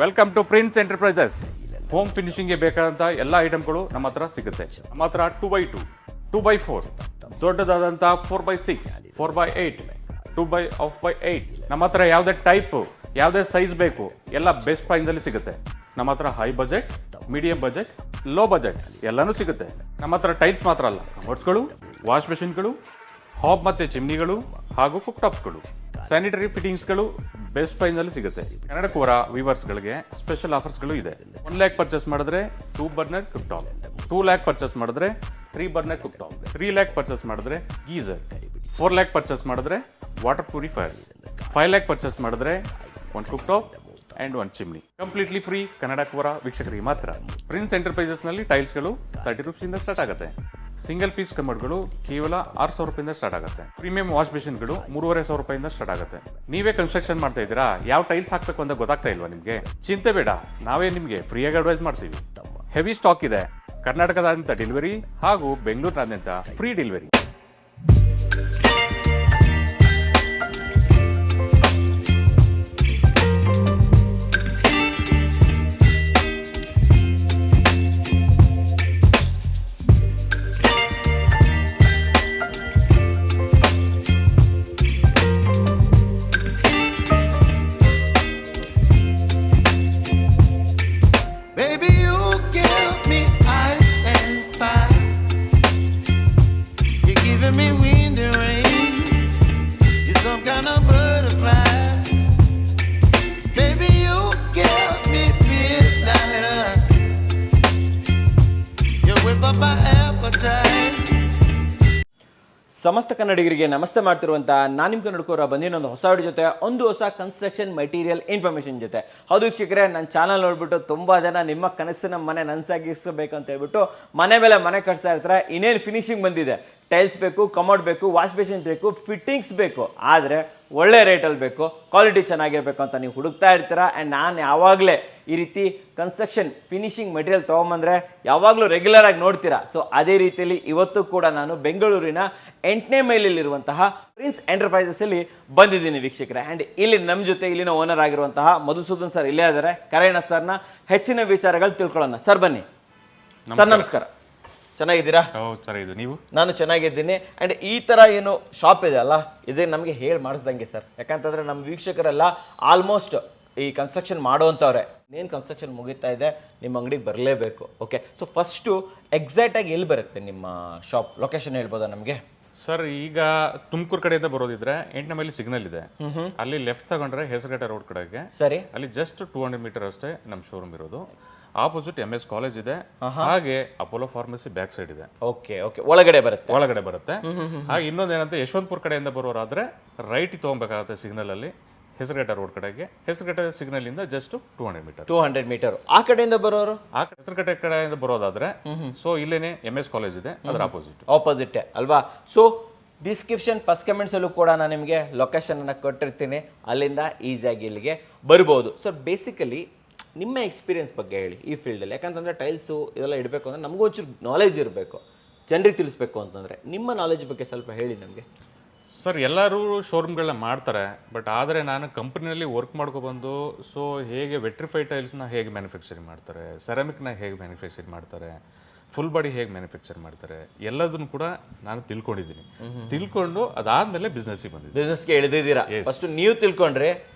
Welcome to Prince Enterprises. Home ಫಿನಿಶಿಂಗ್ಗೆ ಬೇಕಾದಂಥ ಎಲ್ಲ ಐಟಮ್ಗಳು ನಮ್ಮ ಹತ್ರ ಸಿಗುತ್ತೆ. ನಮ್ಮ ಹತ್ರ 2x2, 2x4, ದೊಡ್ಡದಾದಂಥ 4x6, 4x8, 2x8. ನಮ್ಮ ಹತ್ರ ಯಾವುದೇ ಟೈಪ್, ಯಾವುದೇ ಸೈಜ್ ಬೇಕು ಎಲ್ಲ ಬೆಸ್ಟ್ ಪ್ರೈಸಲ್ಲಿ ಸಿಗುತ್ತೆ. ನಮ್ಮ ಹತ್ರ high budget, medium budget, low budget ಎಲ್ಲನೂ ಸಿಗುತ್ತೆ. ನಮ್ಮ ಹತ್ರ ಟೈಲ್ಸ್ ಮಾತ್ರ ಅಲ್ಲ, ಕಮೋಡ್ಸ್ಗಳು, ವಾಶ್ ಮೆಷಿನ್ಗಳು, ಹಾಬ್ ಮತ್ತು ಚಿಮ್ನಿಗಳು ಹಾಗೂ ಕುಕ್ ಟಾಪ್ಸ್ಗಳು, ಸ್ಯಾನಿಟರಿ ಫಿಟ್ಟಿಂಗ್ಸ್ಗಳು ಬೆಸ್ಟ್ ಪ್ರೈಸ್ನಲ್ಲಿ ಸಿಗುತ್ತೆ. ಕನ್ನಡ ಕೋರ ವೀವರ್ಸ್ಗಳಿಗೆ ಸ್ಪೆಷಲ್ ಆಫರ್ಸ್ಗಳು ಇದೆ. 1 ಲ್ಯಾಕ್ ಪರ್ಚೇಸ್ ಮಾಡಿದ್ರೆ 2 burner cook top, 2 lakh purchase ಮಾಡಿದ್ರೆ 3 burner cook top, 3 lakh purchase ಮಾಡಿದ್ರೆ ಗೀಸರ್, 4 ಲ್ಯಾಕ್ ಪರ್ಚೇಸ್ ಮಾಡಿದ್ರೆ ವಾಟರ್ ಪ್ಯೂರಿಫೈಯರ್, 5 ಲ್ಯಾಕ್ ಪರ್ಚೇಸ್ ಮಾಡಿದ್ರೆ 1 cook top and 1 chimney. Completely free Kannada ಕೋರ ವೀಕ್ಷಕರಿಗೆ ಮಾತ್ರ. ಪ್ರಿನ್ಸ್ ಎಂಟರ್ಪ್ರೈಸಸ್ನಲ್ಲಿ ಟೈಲ್ಸ್ಗಳು 30 ರೂಪೀಸಿಂದ ಸ್ಟಾರ್ಟ್ ಆಗುತ್ತೆ. ಸಿಂಗಲ್ ಪೀಸ್ ಕಮೋಡ್ಗಳು ಕೇವಲ 6,000 ರೂಪಾಯಿಂದ ಸ್ಟಾರ್ಟ್ ಆಗುತ್ತೆ. ಪ್ರೀಮಿಯಂ ವಾಶ್ ಮೆಷಿನ್ಗಳು 3,500 ರೂಪಾಯಿಂದ ಸ್ಟಾರ್ಟ್ ಆಗುತ್ತೆ. ನೀವೇ ಕನ್ಸ್ಟ್ರಕ್ಷನ್ ಮಾಡ್ತಾ ಇದ್ದೀರಾ, ಯಾವ ಟೈಲ್ಸ್ ಹಾಕಬೇಕು ಅಂತ ಗೊತ್ತಾಗ್ತಾ ಇಲ್ವಾ ನಿಮಗೆ? ಚಿಂತೆ ಬೇಡ, ನಾವೇ ನಿಮಗೆ ಫ್ರೀಯಾಗಿ ಅಡ್ವೈಸ್ ಮಾಡ್ತೀವಿ. ಹೆವಿ ಸ್ಟಾಕ್ ಇದೆ. ಕರ್ನಾಟಕದಾದ್ಯಂತ ಡೆಲಿವರಿ ಹಾಗೂ ಬೆಂಗಳೂರಿನಾದ್ಯಂತ ಫ್ರೀ ಡೆಲಿವರಿ. ಸಮಸ್ತ ಕನ್ನಡಿಗರಿಗೆ ನಮಸ್ತೆ ಮಾಡ್ತಿರುವಂಥ ನಾನು ನಿಮ್ಮ ಕನ್ನಡಕೋರ ಬಂದಿನೊಂದು ಹೊಸ ವಿಡಿಯೋ ಜೊತೆ, ಒಂದು ಹೊಸ ಕನ್ಸ್ಟ್ರಕ್ಷನ್ ಮೆಟೀರಿಯಲ್ ಇನ್ಫಾರ್ಮೇಷನ್ ಜೊತೆ. ಹೌದು ವೀಕ್ಷಕರೇ, ನನ್ನ ಚಾನಲ್ ನೋಡ್ಬಿಟ್ಟು ತುಂಬ ಜನ ನಿಮ್ಮ ಕನಸಿನ ಮನೆ ನನಸಾಗಿಸಬೇಕು ಅಂತ ಹೇಳ್ಬಿಟ್ಟು ಮನೆ ಮೇಲೆ ಮನೆ ಕಟ್ಸ್ತಾ ಇರ್ತಾರೆ. ಇನ್ನೇನು ಫಿನಿಶಿಂಗ್ ಬಂದಿದೆ, ಟೈಲ್ಸ್ ಬೇಕು, ಕಮೋಡ್ ಬೇಕು, ವಾಶ್ ಬೇಸಿನ್ ಬೇಕು, ಫಿಟ್ಟಿಂಗ್ಸ್ ಬೇಕು, ಆದರೆ ಒಳ್ಳೆ ರೇಟಲ್ಲಿ ಬೇಕು, ಕ್ವಾಲಿಟಿ ಚೆನ್ನಾಗಿರಬೇಕು ಅಂತ ನೀವು ಹುಡುಕ್ತಾ ಇರ್ತೀರಾ. ಆ್ಯಂಡ್ ನಾನು ಯಾವಾಗಲೇ ಈ ರೀತಿ ಕನ್ಸ್ಟ್ರಕ್ಷನ್ ಫಿನಿಶಿಂಗ್ ಮೆಟೀರಿಯಲ್ ತೊಗೊಂಬಂದರೆ ಯಾವಾಗಲೂ ರೆಗ್ಯುಲರ್ ಆಗಿ ನೋಡ್ತೀರಾ. ಸೊ ಅದೇ ರೀತಿಯಲ್ಲಿ ಇವತ್ತು ಕೂಡ ನಾನು ಬೆಂಗಳೂರಿನ 8ನೇ ಮೈಲಲ್ಲಿರುವಂತಹ ಪ್ರಿನ್ಸ್ ಎಂಟರ್ಪ್ರೈಸಸ್ಸಲ್ಲಿ ಬಂದಿದ್ದೀನಿ ವೀಕ್ಷಕರೇ. ಆ್ಯಂಡ್ ಇಲ್ಲಿ ನಮ್ಮ ಜೊತೆ ಇಲ್ಲಿನ ಓನರ್ ಆಗಿರುವಂತಹ ಮಧುಸೂದನ್ ಸರ್ ಇಲ್ಲೇ ಇದ್ದಾರೆ. ಕರೆಯೋಣ ಸರ್ನ, ಹೆಚ್ಚಿನ ವಿಚಾರಗಳು ತಿಳ್ಕೊಳ್ಳೋಣ. ಸರ್ ಬನ್ನಿ. ಸರ್ ನಮಸ್ಕಾರ, ಚೆನ್ನಾಗಿದ್ದೀರಾ? ಚೆನ್ನಾಗಿದೆ, ನೀವು? ನಾನು ಚೆನ್ನಾಗಿದ್ದೀನಿ. ಆ್ಯಂಡ್ ಈ ಥರ ಏನು ಶಾಪ್ ಇದೆ ಅಲ್ಲ, ಇದೇ ನಮಗೆ ಹೇಳಿ ಮಾಡಿಸ್ದಂಗೆ ಸರ್. ಯಾಕಂತಂದರೆ ನಮ್ಮ ವೀಕ್ಷಕರೆಲ್ಲ ಆಲ್ಮೋಸ್ಟ್ ಈ ಕನ್ಸ್ಟ್ರಕ್ಷನ್ ಮಾಡೋವಂಥವ್ರೆ. ಏನು ಕನ್ಸ್ಟ್ರಕ್ಷನ್ ಮುಗಿತಾ ಇದೆ, ನಿಮ್ಮ ಅಂಗಡಿಗೆ ಬರಲೇಬೇಕು. ಓಕೆ, ಸೊ ಫಸ್ಟು ಎಕ್ಸಾಕ್ಟಾಗಿ ಎಲ್ಲಿ ಬರುತ್ತೆ ನಿಮ್ಮ ಶಾಪ್? ಲೊಕೇಶನ್ ಹೇಳ್ಬೋದಾ ನಮಗೆ? ಸರ್, ಈಗ ತುಮಕೂರು ಕಡೆಯಿಂದ ಬರೋದಿದ್ರೆ 8ನೇ ಮೈಲಿ ಸಿಗ್ನಲ್ ಇದೆ, ಅಲ್ಲಿ ಲೆಫ್ಟ್ ತಗೊಂಡ್ರೆ ಹೆಸರುಘಟ್ಟ ರೋಡ್ ಕಡೆಗೆ. ಸರಿ, ಅಲ್ಲಿ ಜಸ್ಟ್ 200 ಮೀಟರ್ ಅಷ್ಟೇ ನಮ್ಮ ಶೋರೂಮ್ ಇರೋದು. ಆಪೋಸಿಟ್ MS ಕಾಲೇಜ್ ಇದೆ, ಹಾಗೆ ಅಪೋಲೋ ಫಾರ್ಮಸಿ ಬ್ಯಾಕ್ ಸೈಡ್ ಇದೆ. ಓಕೆ ಓಕೆ, ಒಳಗಡೆ ಬರುತ್ತೆ. ಹಾಗೆ ಇನ್ನೊಂದೇನಂತ ಯಶವಂತಪುರ ಕಡೆಯಿಂದ ಬರೋರಾದ್ರೆ ರೈಟ್ ತಗೊಬೇಕಾಗುತ್ತೆ ಸಿಗ್ನಲ್ ಅಲ್ಲಿ, ಹೆಸರುಘಟ್ಟ ರೋಡ್ ಕಡೆಗೆ. ಹೆಸರುಘಟ್ಟ ಸಿಗ್ನಲ್ ಇಂದ ಜಸ್ಟ್ 200 ಮೀಟರ್. ಆ ಕಡೆಯಿಂದ ಬರೋರು, ಹೆಸರುಘಟ್ಟ ಕಡೆಯಿಂದ ಬರೋದಾದ್ರೆ ಸೊ ಇಲ್ಲೇನೆ MS ಕಾಲೇಜ್ ಇದೆ, ಅದರ ಆಪೋಸಿಟ್ ಅಲ್ವಾ? ಸೊ ಡಿಸ್ಕ್ರಿಪ್ಷನ್ ಫಸ್ಟ್ ಕಮೆಂಟ್ಸ್ ಅಲ್ಲೂ ಕೂಡ ನಾನು ನಿಮಗೆ ಲೊಕೇಶನ್ ಅನ್ನ ಕೊಟ್ಟಿರ್ತೀನಿ, ಅಲ್ಲಿಂದ ಈಸಿಯಾಗಿ ಇಲ್ಲಿಗೆ ಬರ್ಬೋದು. ಸೊ ಬೇಸಿಕಲಿ ನಿಮ್ಮ ಎಕ್ಸ್ಪೀರಿಯನ್ಸ್ ಬಗ್ಗೆ ಹೇಳಿ ಈ ಫೀಲ್ಡಲ್ಲಿ. ಯಾಕಂತಂದರೆ ಟೈಲ್ಸು ಇದೆಲ್ಲ ಇಡಬೇಕು ಅಂದರೆ ನಮಗೂ ಒಂಚೂರು ನಾಲೆಜ್ ಇರಬೇಕು, ಜನರಿಗೆ ತಿಳಿಸ್ಬೇಕು ಅಂತಂದರೆ ನಿಮ್ಮ ನಾಲೆಜ್ ಬಗ್ಗೆ ಸ್ವಲ್ಪ ಹೇಳಿ ನಮಗೆ. ಸರ್, ಎಲ್ಲರೂ ಶೋರೂಮ್ಗಳನ್ನ ಮಾಡ್ತಾರೆ, ಬಟ್ ಆದರೆ ನಾನು ಕಂಪ್ನಿನಲ್ಲಿ ವರ್ಕ್ ಮಾಡ್ಕೊಬಂದು ಸೊ ಹೇಗೆ ವೆಟ್ರಿಫೈಡ್ ಟೈಲ್ಸ್ನ ಹೇಗೆ ಮ್ಯಾನುಫ್ಯಾಕ್ಚರಿಂಗ್ ಮಾಡ್ತಾರೆ, ಸೆರಾಮಿಕ್ನ ಹೇಗೆ ಮ್ಯಾನುಫ್ಯಾಕ್ಚರಿಂಗ್ ಮಾಡ್ತಾರೆ, ಫುಲ್ ಬಾಡಿ ಹೇಗೆ ಮ್ಯಾನುಫ್ಯಾಕ್ಚರ್ ಮಾಡ್ತಾರೆ ಎಲ್ಲದನ್ನು ಕೂಡ ನಾನು ತಿಳ್ಕೊಂಡು ಅದಾದಮೇಲೆ ಬಿಸ್ನೆಸ್ಗೆ ಇಳಿದಿದ್ದೀರಾ. ಫಸ್ಟ್ ನೀವು ತಿಳ್ಕೊಂಡ್ರೆ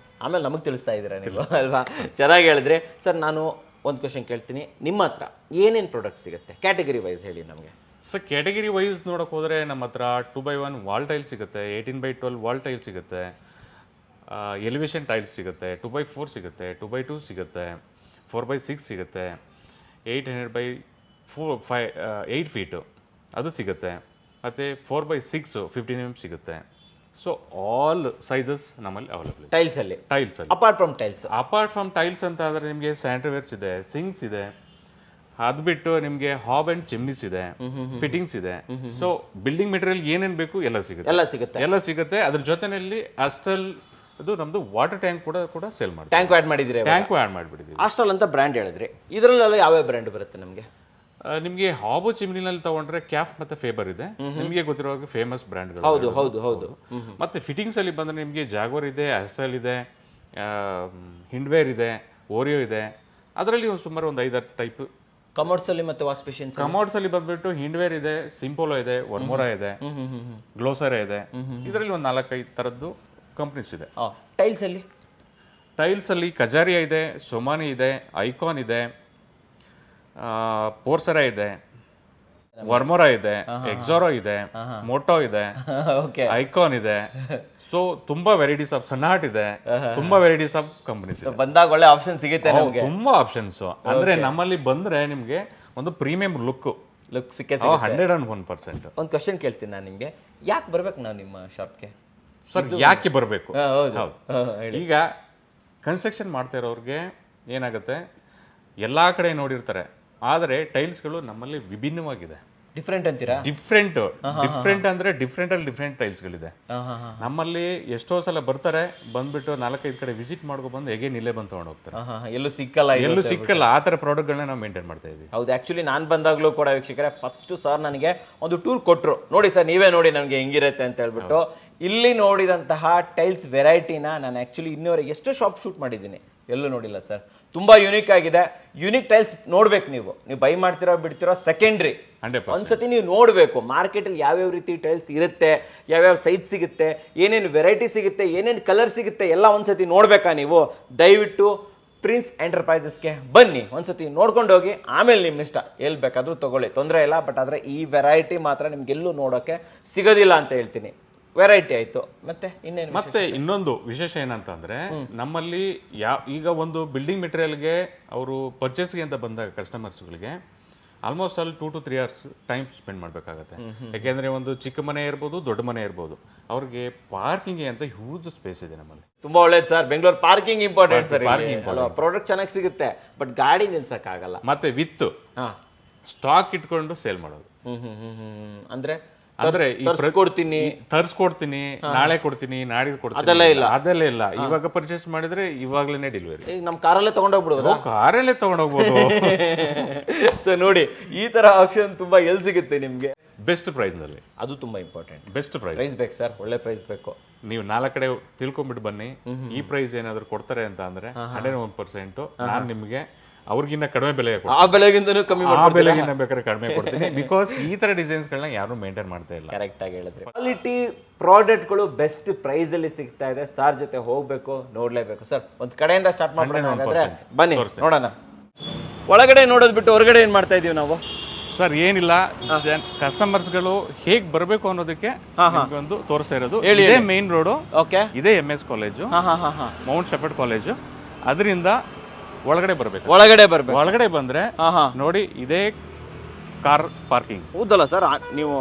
ಆಮೇಲೆ ನಮಗೆ ತಿಳಿಸ್ತಾ ಇದ್ದೀರಾ ನೀವು ಅಲ್ವಾ? ಚೆನ್ನಾಗಿ ಹೇಳಿದ್ರೆ. ಸರ್, ನಾನು ಒಂದು ಕ್ವಶನ್ ಕೇಳ್ತೀನಿ, ನಿಮ್ಮ ಹತ್ರ ಏನೇನು ಪ್ರಾಡಕ್ಟ್ ಸಿಗುತ್ತೆ ಕ್ಯಾಟಗರಿ ವೈಸ್ ಹೇಳಿ ನಮಗೆ. ಸರ್, ಕ್ಯಾಟಗರಿ ವೈಸ್ ನೋಡೋಕೆ ಹೋದರೆ ನಮ್ಮ ಹತ್ರ 2x1 ವಾಲ್ ಟೈಲ್ ಸಿಗುತ್ತೆ, 18x12 ವಾಲ್ ಟೈಲ್ ಸಿಗುತ್ತೆ, ಎಲಿವೇಶನ್ ಟೈಲ್ಸ್ ಸಿಗುತ್ತೆ, 2x4 ಸಿಗುತ್ತೆ, 2x2 ಸಿಗುತ್ತೆ, 4x6 ಸಿಗುತ್ತೆ, 8 ಫೀಟು ಅದು ಸಿಗುತ್ತೆ, ಮತ್ತು 4x6 15 mm ಸಿಗುತ್ತೆ. ಸೊ ಆಲ್ ಸೈಜಸ್ ನಮ್ಮಲ್ಲಿ ಅವೈಲೇಬಲ್ ಇದೆ ಟೈಲ್ಸಲ್ಲಿ. ಅಪಾರ್ಟ್ ಫ್ರಮ್ ಟೈಲ್ಸ್ ಅಂತ ಆದರೆ ನಿಮಗೆ ಸ್ಯಾನಿಟರಿ ವೇರ್ಸ್ ಇದೆ, ಸಿಂಕ್ಸ್ ಇದೆ, ಅದು ಬಿಟ್ಟು ನಿಮಗೆ ಹಾಬ್ ಅಂಡ್ ಚಿಮ್ನೀಸ್ ಇದೆ, ಫಿಟ್ಟಿಂಗ್ಸ್ ಇದೆ. ಸೊ ಬಿಲ್ಡಿಂಗ್ ಮೆಟೀರಿಯಲ್ ಏನೇನು ಬೇಕು ಎಲ್ಲ ಸಿಗುತ್ತೆ. ಅದ್ರ ಜೊತೆನಲ್ಲಿ ಅಸ್ಟಲ್ ಅದು ನಮ್ದು ವಾಟರ್ ಟ್ಯಾಂಕ್ ಕೂಡ ಸೇಲ್ ಮಾಡ್ತೀವಿ. ಟ್ಯಾಂಕ್ ಆ್ಯಡ್ ಮಾಡಿಬಿಟ್ಟಿದ್ದೀವಿ. ಅಸ್ಟಲ್ ಅಂತ ಬ್ರ್ಯಾಂಡ್ ಹೇಳಿದ್ರಿ, ಇದರಲ್ಲೆಲ್ಲ ಯಾವ್ಯಾವ ಬ್ರ್ಯಾಂಡ್ ಬರುತ್ತೆ ನಮಗೆ? ನಿಮಗೆ ಹಾಬು ಚಿಮ್ನಿನಲ್ಲಿ ತಗೊಂಡ್ರೆ ಕ್ಯಾಫ್ ಮತ್ತೆ ಫೇಬರ್ ಇದೆ, ನಿಮಗೆ ಗೊತ್ತಿರೋ ಫೇಮಸ್ ಬ್ರ್ಯಾಂಡ್ಗಳು. ಹೌದು. ಮತ್ತೆ ಫಿಟ್ಟಿಂಗ್ಸ್ ಅಲ್ಲಿ ಬಂದ್ರೆ ನಿಮಗೆ ಜಾಗ್ವರ್ ಇದೆ, ಅಸ್ಟಲ್ ಇದೆ, ಹಿಂಡ್ವೇರ್ ಇದೆ, ಓರಿಯೋ ಇದೆ, ಅದರಲ್ಲಿ ಸುಮಾರು ಒಂದು 5-6 ಟೈಪ್. ಕಮೋಡ್ಸ್ ಅಲ್ಲಿ ಮತ್ತೆ ವಾಶ್ ಬೇಸಿನ್ಸ್ ಕಮೋಡ್ಸ್ ಅಲ್ಲಿ ಬಂದ್ಬಿಟ್ಟು ಹಿಂಡ್ವೇರ್ ಇದೆ, ಸಿಂಪೋಲೋ ಇದೆ, ವರ್ಮೋರಾ ಇದೆ, ಗ್ಲೋಸರ ಇದೆ. ಇದರಲ್ಲಿ ಒಂದು 4-5 ಥರದ್ದು ಕಂಪ್ನೀಸ್ ಇದೆ. ಟೈಲ್ಸ್ ಅಲ್ಲಿ ಟೈಲ್ಸ್ ಅಲ್ಲಿ ಕಜಾರಿಯಾ ಇದೆ, ಸೊಮಾನಿ ಇದೆ, ಐಕಾನ್ ಇದೆ, ಪೋರ್ಸರಾ ಇದೆ, ವರ್ಮೋರಾ ಇದೆ, ಎಕ್ಸಾರೋ ಇದೆ, ಮೋಟೋ ಇದೆ, ಐಕಾನ್ ಇದೆ. ಸೊ ತುಂಬಾ ವೆರೈಟೀಸ್ ಆಫ್ ಸನಾಟ್ ಇದೆ, ತುಂಬಾ ವೆರೈಟೀಸ್ ಆಫ್ ಕಂಪನೀಸ್ ಇದೆ. ಬಂದಾಗ ಒಳ್ಳೆ ಆಪ್ಷನ್ ಸಿಗುತ್ತೆ ನಮಗೆ, ತುಂಬಾ ಆಪ್ಷನ್ಸ್. ಅಂದ್ರೆ ನಮ್ಮಲ್ಲಿ ಬಂದ್ರೆ ನಿಮ್ಗೆ ಒಂದು ಪ್ರೀಮಿಯಂ ಲುಕ್ ಸಿಕ್ಕೇ 101%. ಒಂದು ಕ್ವಶನ್ ಕೇಳ್ತೀನಿ ನಾನು ನಿಮ್ಗೆ, ಯಾಕೆ ಬರ್ಬೇಕು ನಾವು ನಿಮ್ಮ ಶಾಪ್ಗೆ? ಸರ್ ಯಾಕೆ ಬರಬೇಕು? ಹೌದು. ಈಗ ಕನ್ಸ್ಟ್ರಕ್ಷನ್ ಮಾಡ್ತಾ ಇರೋರಿಗೆ ಏನಾಗುತ್ತೆ, ಎಲ್ಲಾ ಕಡೆ ನೋಡಿರ್ತಾರೆ, ಆದರೆ ಟೈಲ್ಸ್ಗಳು ನಮ್ಮಲ್ಲಿ ವಿಭಿನ್ನವಾಗಿದೆ. ಡಿಫ್ರೆಂಟ್ ಅಂತೀರಾ? ಡಿಫ್ರೆಂಟ್ ಅಂದ್ರೆ ಡಿಫ್ರೆಂಟ್ ಟೈಲ್ಸ್ಗಳಿದೆ ನಮ್ಮಲ್ಲಿ. ಎಷ್ಟೋ ಸಲ ಬರ್ತಾರೆ, ಬಂದ್ಬಿಟ್ಟು 4-5 ಕಡೆ ವಿಸಿಟ್ ಮಾಡ್ಕೊ ಬಂದು ಹೇಗೆ ಇಲ್ಲೇ ಬಂದು ತಗೊಂಡು ಹೋಗ್ತಾರೆ. ಎಲ್ಲೂ ಸಿಕ್ಕಲ್ಲ. ಆ ಥರ ಪ್ರಾಡಕ್ಟ್ಗಳನ್ನ ನಾವು ಮೇಂಟೈನ್ ಮಾಡ್ತಾ ಇದ್ದೀವಿ. ಹೌದು, ಆಕ್ಚುಲಿ ನಾನು ಬಂದಾಗ್ಲೂ ಕೂಡ ವೀಕ್ಷಕರೇ, ಫಸ್ಟ್ ಸರ್ ನನಗೆ ಒಂದು ಟೂರ್ ಕೊಟ್ಟರು, ನೋಡಿ ಸರ್ ನೀವೇ ನೋಡಿ ನನಗೆ ಹೆಂಗಿರುತ್ತೆ ಅಂತ ಹೇಳ್ಬಿಟ್ಟು. ಇಲ್ಲಿ ನೋಡಿದಂತಹ ಟೈಲ್ಸ್ ವೆರೈಟಿನ ನಾನು ಆಕ್ಚುಲಿ ಇನ್ನೂವರೆಗೆ ಎಷ್ಟು ಶಾಪ್ ಶೂಟ್ ಮಾಡಿದ್ದೀನಿ, ಎಲ್ಲೂ ನೋಡಿಲ್ಲ ಸರ್. ತುಂಬಾ ಯೂನಿಕ್ ಆಗಿದೆ. ಯೂನಿಕ್ ಟೈಲ್ಸ್ ನೋಡ್ಬೇಕು ನೀವು ಬೈ ಮಾಡ್ತಿರೋ ಬಿಡ್ತಿರೋ ಸೆಕೆಂಡ್ರಿ. ಒಂದ್ಸತಿ ನೀವು ನೋಡಬೇಕು ಮಾರ್ಕೆಟಲ್ಲಿ ಯಾವ್ಯಾವ ರೀತಿ ಟೈಲ್ಸ್ ಇರುತ್ತೆ, ಯಾವ್ಯಾವ ಸೈಜ್ ಸಿಗುತ್ತೆ, ಏನೇನು ವೆರೈಟಿ ಸಿಗುತ್ತೆ, ಏನೇನು ಕಲರ್ ಸಿಗುತ್ತೆ, ಎಲ್ಲ ಒಂದ್ಸತಿ ನೋಡ್ಬೇಕಾ ನೀವು. ದಯವಿಟ್ಟು ಪ್ರಿನ್ಸ್ ಎಂಟರ್ಪ್ರೈಸಸ್ಗೆ ಬನ್ನಿ, ಒಂದ್ಸತಿ ನೋಡ್ಕೊಂಡು ಹೋಗಿ, ಆಮೇಲೆ ನಿಮ್ಮ ಇಷ್ಟ ಎಲ್ಲಿ ಬೇಕಾದ್ರೂ ತಗೊಳ್ಳಿ, ತೊಂದರೆ ಇಲ್ಲ. ಬಟ್ ಆದರೆ ಈ ವೆರೈಟಿ ಮಾತ್ರ ನಿಮ್ಗೆಲ್ಲೂ ನೋಡೋಕ್ಕೆ ಸಿಗೋದಿಲ್ಲ ಅಂತ ಹೇಳ್ತೀನಿ. ವೆರೈಟಿ ಆಯ್ತು, ಮತ್ತೆ ಇನ್ನೇನು? ಮತ್ತೆ ಇನ್ನೊಂದು ವಿಶೇಷ ಏನಂತಂದ್ರೆ, ನಮ್ಮಲ್ಲಿ ಈಗ ಒಂದು ಬಿಲ್ಡಿಂಗ್ ಮೆಟೀರಿಯಲ್ಗೆ ಅವರು ಪರ್ಚೇಸ್ಗೆ ಅಂತ ಬಂದಾಗ ಕಸ್ಟಮರ್ಸ್ಗಳಿಗೆ ಆಲ್ಮೋಸ್ಟ್ ಅಲ್ಲಿ 2 to 3 hours ಟೈಮ್ ಸ್ಪೆಂಡ್ ಮಾಡಬೇಕಾಗತ್ತೆ. ಯಾಕೆಂದ್ರೆ ಒಂದು ಚಿಕ್ಕ ಮನೆ ಇರ್ಬೋದು, ದೊಡ್ಡ ಮನೆ ಇರ್ಬೋದು, ಅವ್ರಿಗೆ ಪಾರ್ಕಿಂಗ್ ಅಂತ ಹ್ಯೂಜ್ ಸ್ಪೇಸ್ ಇದೆ ನಮ್ಮಲ್ಲಿ. ತುಂಬಾ ಒಳ್ಳೇದು sir. Bengaluru parking important sir. Product ಚೆನ್ನಾಗಿ ಸಿಗುತ್ತೆ, ಬಟ್ ಗಾಡಿ ನಿಲ್ಸಕ್ಕಾಗಲ್ಲ. ಮತ್ತೆ ವಿತ್ ಸ್ಟಾಕ್ ಇಟ್ಕೊಂಡು ಸೇಲ್ ಮಾಡೋದು. ಅಂದ್ರೆ ತರ್ಸ್ಕೊಡ್ತೀನಿ, ನಾಳೆ ಕೊಡ್ತೀನಿ, ನಾಡಿದ್ದು ಕೊಡ್ತೀನಿ, ಅದೆಲ್ಲ ಇಲ್ಲ. ಇವಾಗ ಪರ್ಚೇಸ್ ಮಾಡಿದ್ರೆ ಇವಾಗ್ಲೇನೆ ಡೆಲಿವರಿ. ನಮ್ ಕಾರಲ್ಲೇ ತಗೊಂಡೋಗ್ಬಿಡ್ಬೋದು. ಕಾರಲ್ಲೇ ತಗೊಂಡೋಗ್ಬೋದು. ಸೊ ನೋಡಿ, ಈ ತರ ಆಪ್ಷನ್ ತುಂಬಾ ಎಲ್ಲಿ ಸಿಗುತ್ತೆ ನಿಮ್ಗೆ? ಬೆಸ್ಟ್ ಪ್ರೈಸ್ ನಲ್ಲಿ. ಅದು ತುಂಬಾ ಇಂಪಾರ್ಟೆಂಟ್. ಬೆಸ್ಟ್ ಪ್ರೈಸ್ ಬೇಕು ಸರ್, ಒಳ್ಳೆ ಪ್ರೈಸ್ ಬೇಕು. ನೀವು 4 ಕಡೆ ತಿಳ್ಕೊಂಡ್ಬಿಟ್ಟು ಬನ್ನಿ, ಈ ಪ್ರೈಸ್ ಏನಾದ್ರು ಕೊಡ್ತಾರೆ ಅಂತ ಅಂದ್ರೆ 101% ನಾನು ನಿಮ್ಗೆ ಅವ್ರಿಗಿನ್ನ ಕಡಿಮೆ ಬೆಲೆ, ಆ ಬೆಲೆಗಿಂತನೂ ಕಮ್ಮಿ, ಆ ಬೆಲೆಗಿನ್ನ ಬೇಕಾದ್ರೆ ಕಡಿಮೆ ಕೊಡ್ತೀನಿ. ಬಿಕಾಸ್ ಈ ತರ ಡಿಸೈನ್ಸ್ ಗಳನ್ನ ಯಾರು ಮೇಂಟೈನ್ ಮಾಡ್ತಾ ಇಲ್ಲ. ಕರೆಕ್ಟ್ ಆಗಿ ಹೇಳಿದ್ರಿ. ಕ್ವಾಲಿಟಿ ಪ್ರಾಡಕ್ಟ್ಗಳು ಬೆಸ್ಟ್ ಪ್ರೈಸ್ ಅಲ್ಲಿ ಸಿಗ್ತಾ ಇದೆ. ಸಾರ್ ಜೊತೆ ಹೋಗ್ಬೇಕು, ನೋಡ್ಲೇಬೇಕು. ಸರ್ ಒಂದ್ ಕಡೆಯಿಂದ ಸ್ಟಾರ್ಟ್ ಮಾಡ್ಬಿಡೋಣ, ಬನ್ನಿ ನೋಡೋಣ. ಒಳಗಡೆ ನೋಡೋದ್ ಬಿಟ್ಟು ಹೊರಗಡೆ ಏನ್ ಮಾಡ್ತಾ ಇದೀವಿ ನಾವು? ಸರ್ ಏನಿಲ್ಲ, ಕಸ್ಟಮರ್ಸ್ಗಳು ಹೇಗ್ ಬರಬೇಕು ಅನ್ನೋದಕ್ಕೆ ಒಂದು ತೋರಿಸ್ತಾ ಇರೋದು. ಇದೇ ಮೇನ್ ರೋಡು, ಇದೇ MS college, Mount shepherd college. ಅದರಿಂದ ಒಳಗಡೆ ಒಳಗಡೆ ಬಂದ್ರೆ ನೋಡಿ, ಇದೇ ಕಾರ್ ಪಾರ್ಕಿಂಗ್. ಹೌದಲ್ಲ ಸರ್, ನೀವು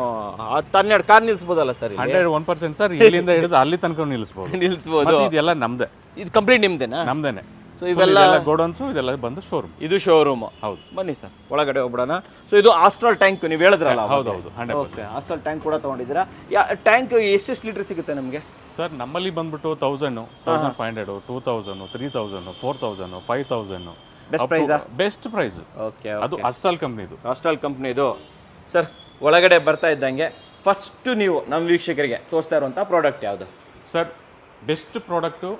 12 ಕಾರ್ ನಿಲ್ಸಬಹುದಲ್ಲ ಸರ್? 101% ಸರ್. ಇಲ್ಲಿಂದ ಹಿಡಿದು ಅಲ್ಲಿ ತನಕ ನಿಲ್ಲಿಸಬಹುದು. ಇದೆಲ್ಲ ನಮ್ದೇ. ಇದು ಕಂಪ್ಲೀಟ್ ನಿಮ್ದೇನಾ? ನಮ್ದೇನೆ. ಸೊ ಇವೆಲ್ಲ ಗೋಡೌನ್ಸ್, ಇದೆಲ್ಲ ಬಂದು ಶೋರೂಮ್. ಇದು ಶೋರೂಮ್. ಹೌದು, ಬನ್ನಿ ಸರ್ ಒಳಗಡೆ ಹೋಗ್ಬಿಡೋಣ. ಸೊ ಇದು ಆಸ್ಟ್ರಾಲ್ ಟ್ಯಾಂಕ್ ನೀವು ಹೇಳಿದ್ರಲ್ಲ? ಹೌದು. ಆಸ್ಟ್ರಾಲ್ ಟ್ಯಾಂಕ್ ಕೂಡ ತಗೊಂಡಿದ್ದೀರಾ. ಟ್ಯಾಂಕ್ ಎಷ್ಟು ಲೀಟರ್ ಸಿಗುತ್ತೆ ನಮಗೆ ಸರ್? ನಮ್ಮಲ್ಲಿ ಬಂದ್ಬಿಟ್ಟು 1000, 1500, 2000, 3000, 4000, 5000. Best price. ಓಕೆ, ಅದು ಆಸ್ಟ್ರಾಲ್ ಕಂಪ್ನಿದು. ಸರ್ ಒಳಗಡೆ ಬರ್ತಾ ಇದ್ದಂಗೆ ಫಸ್ಟ್ ನೀವು ನಮ್ಮ ವೀಕ್ಷಕರಿಗೆ ತೋರಿಸ್ತಾ ಇರುವಂಥ ಪ್ರಾಡಕ್ಟ್ ಯಾವುದು ಸರ್? ಬೆಸ್ಟ್ ಪ್ರಾಡಕ್ಟು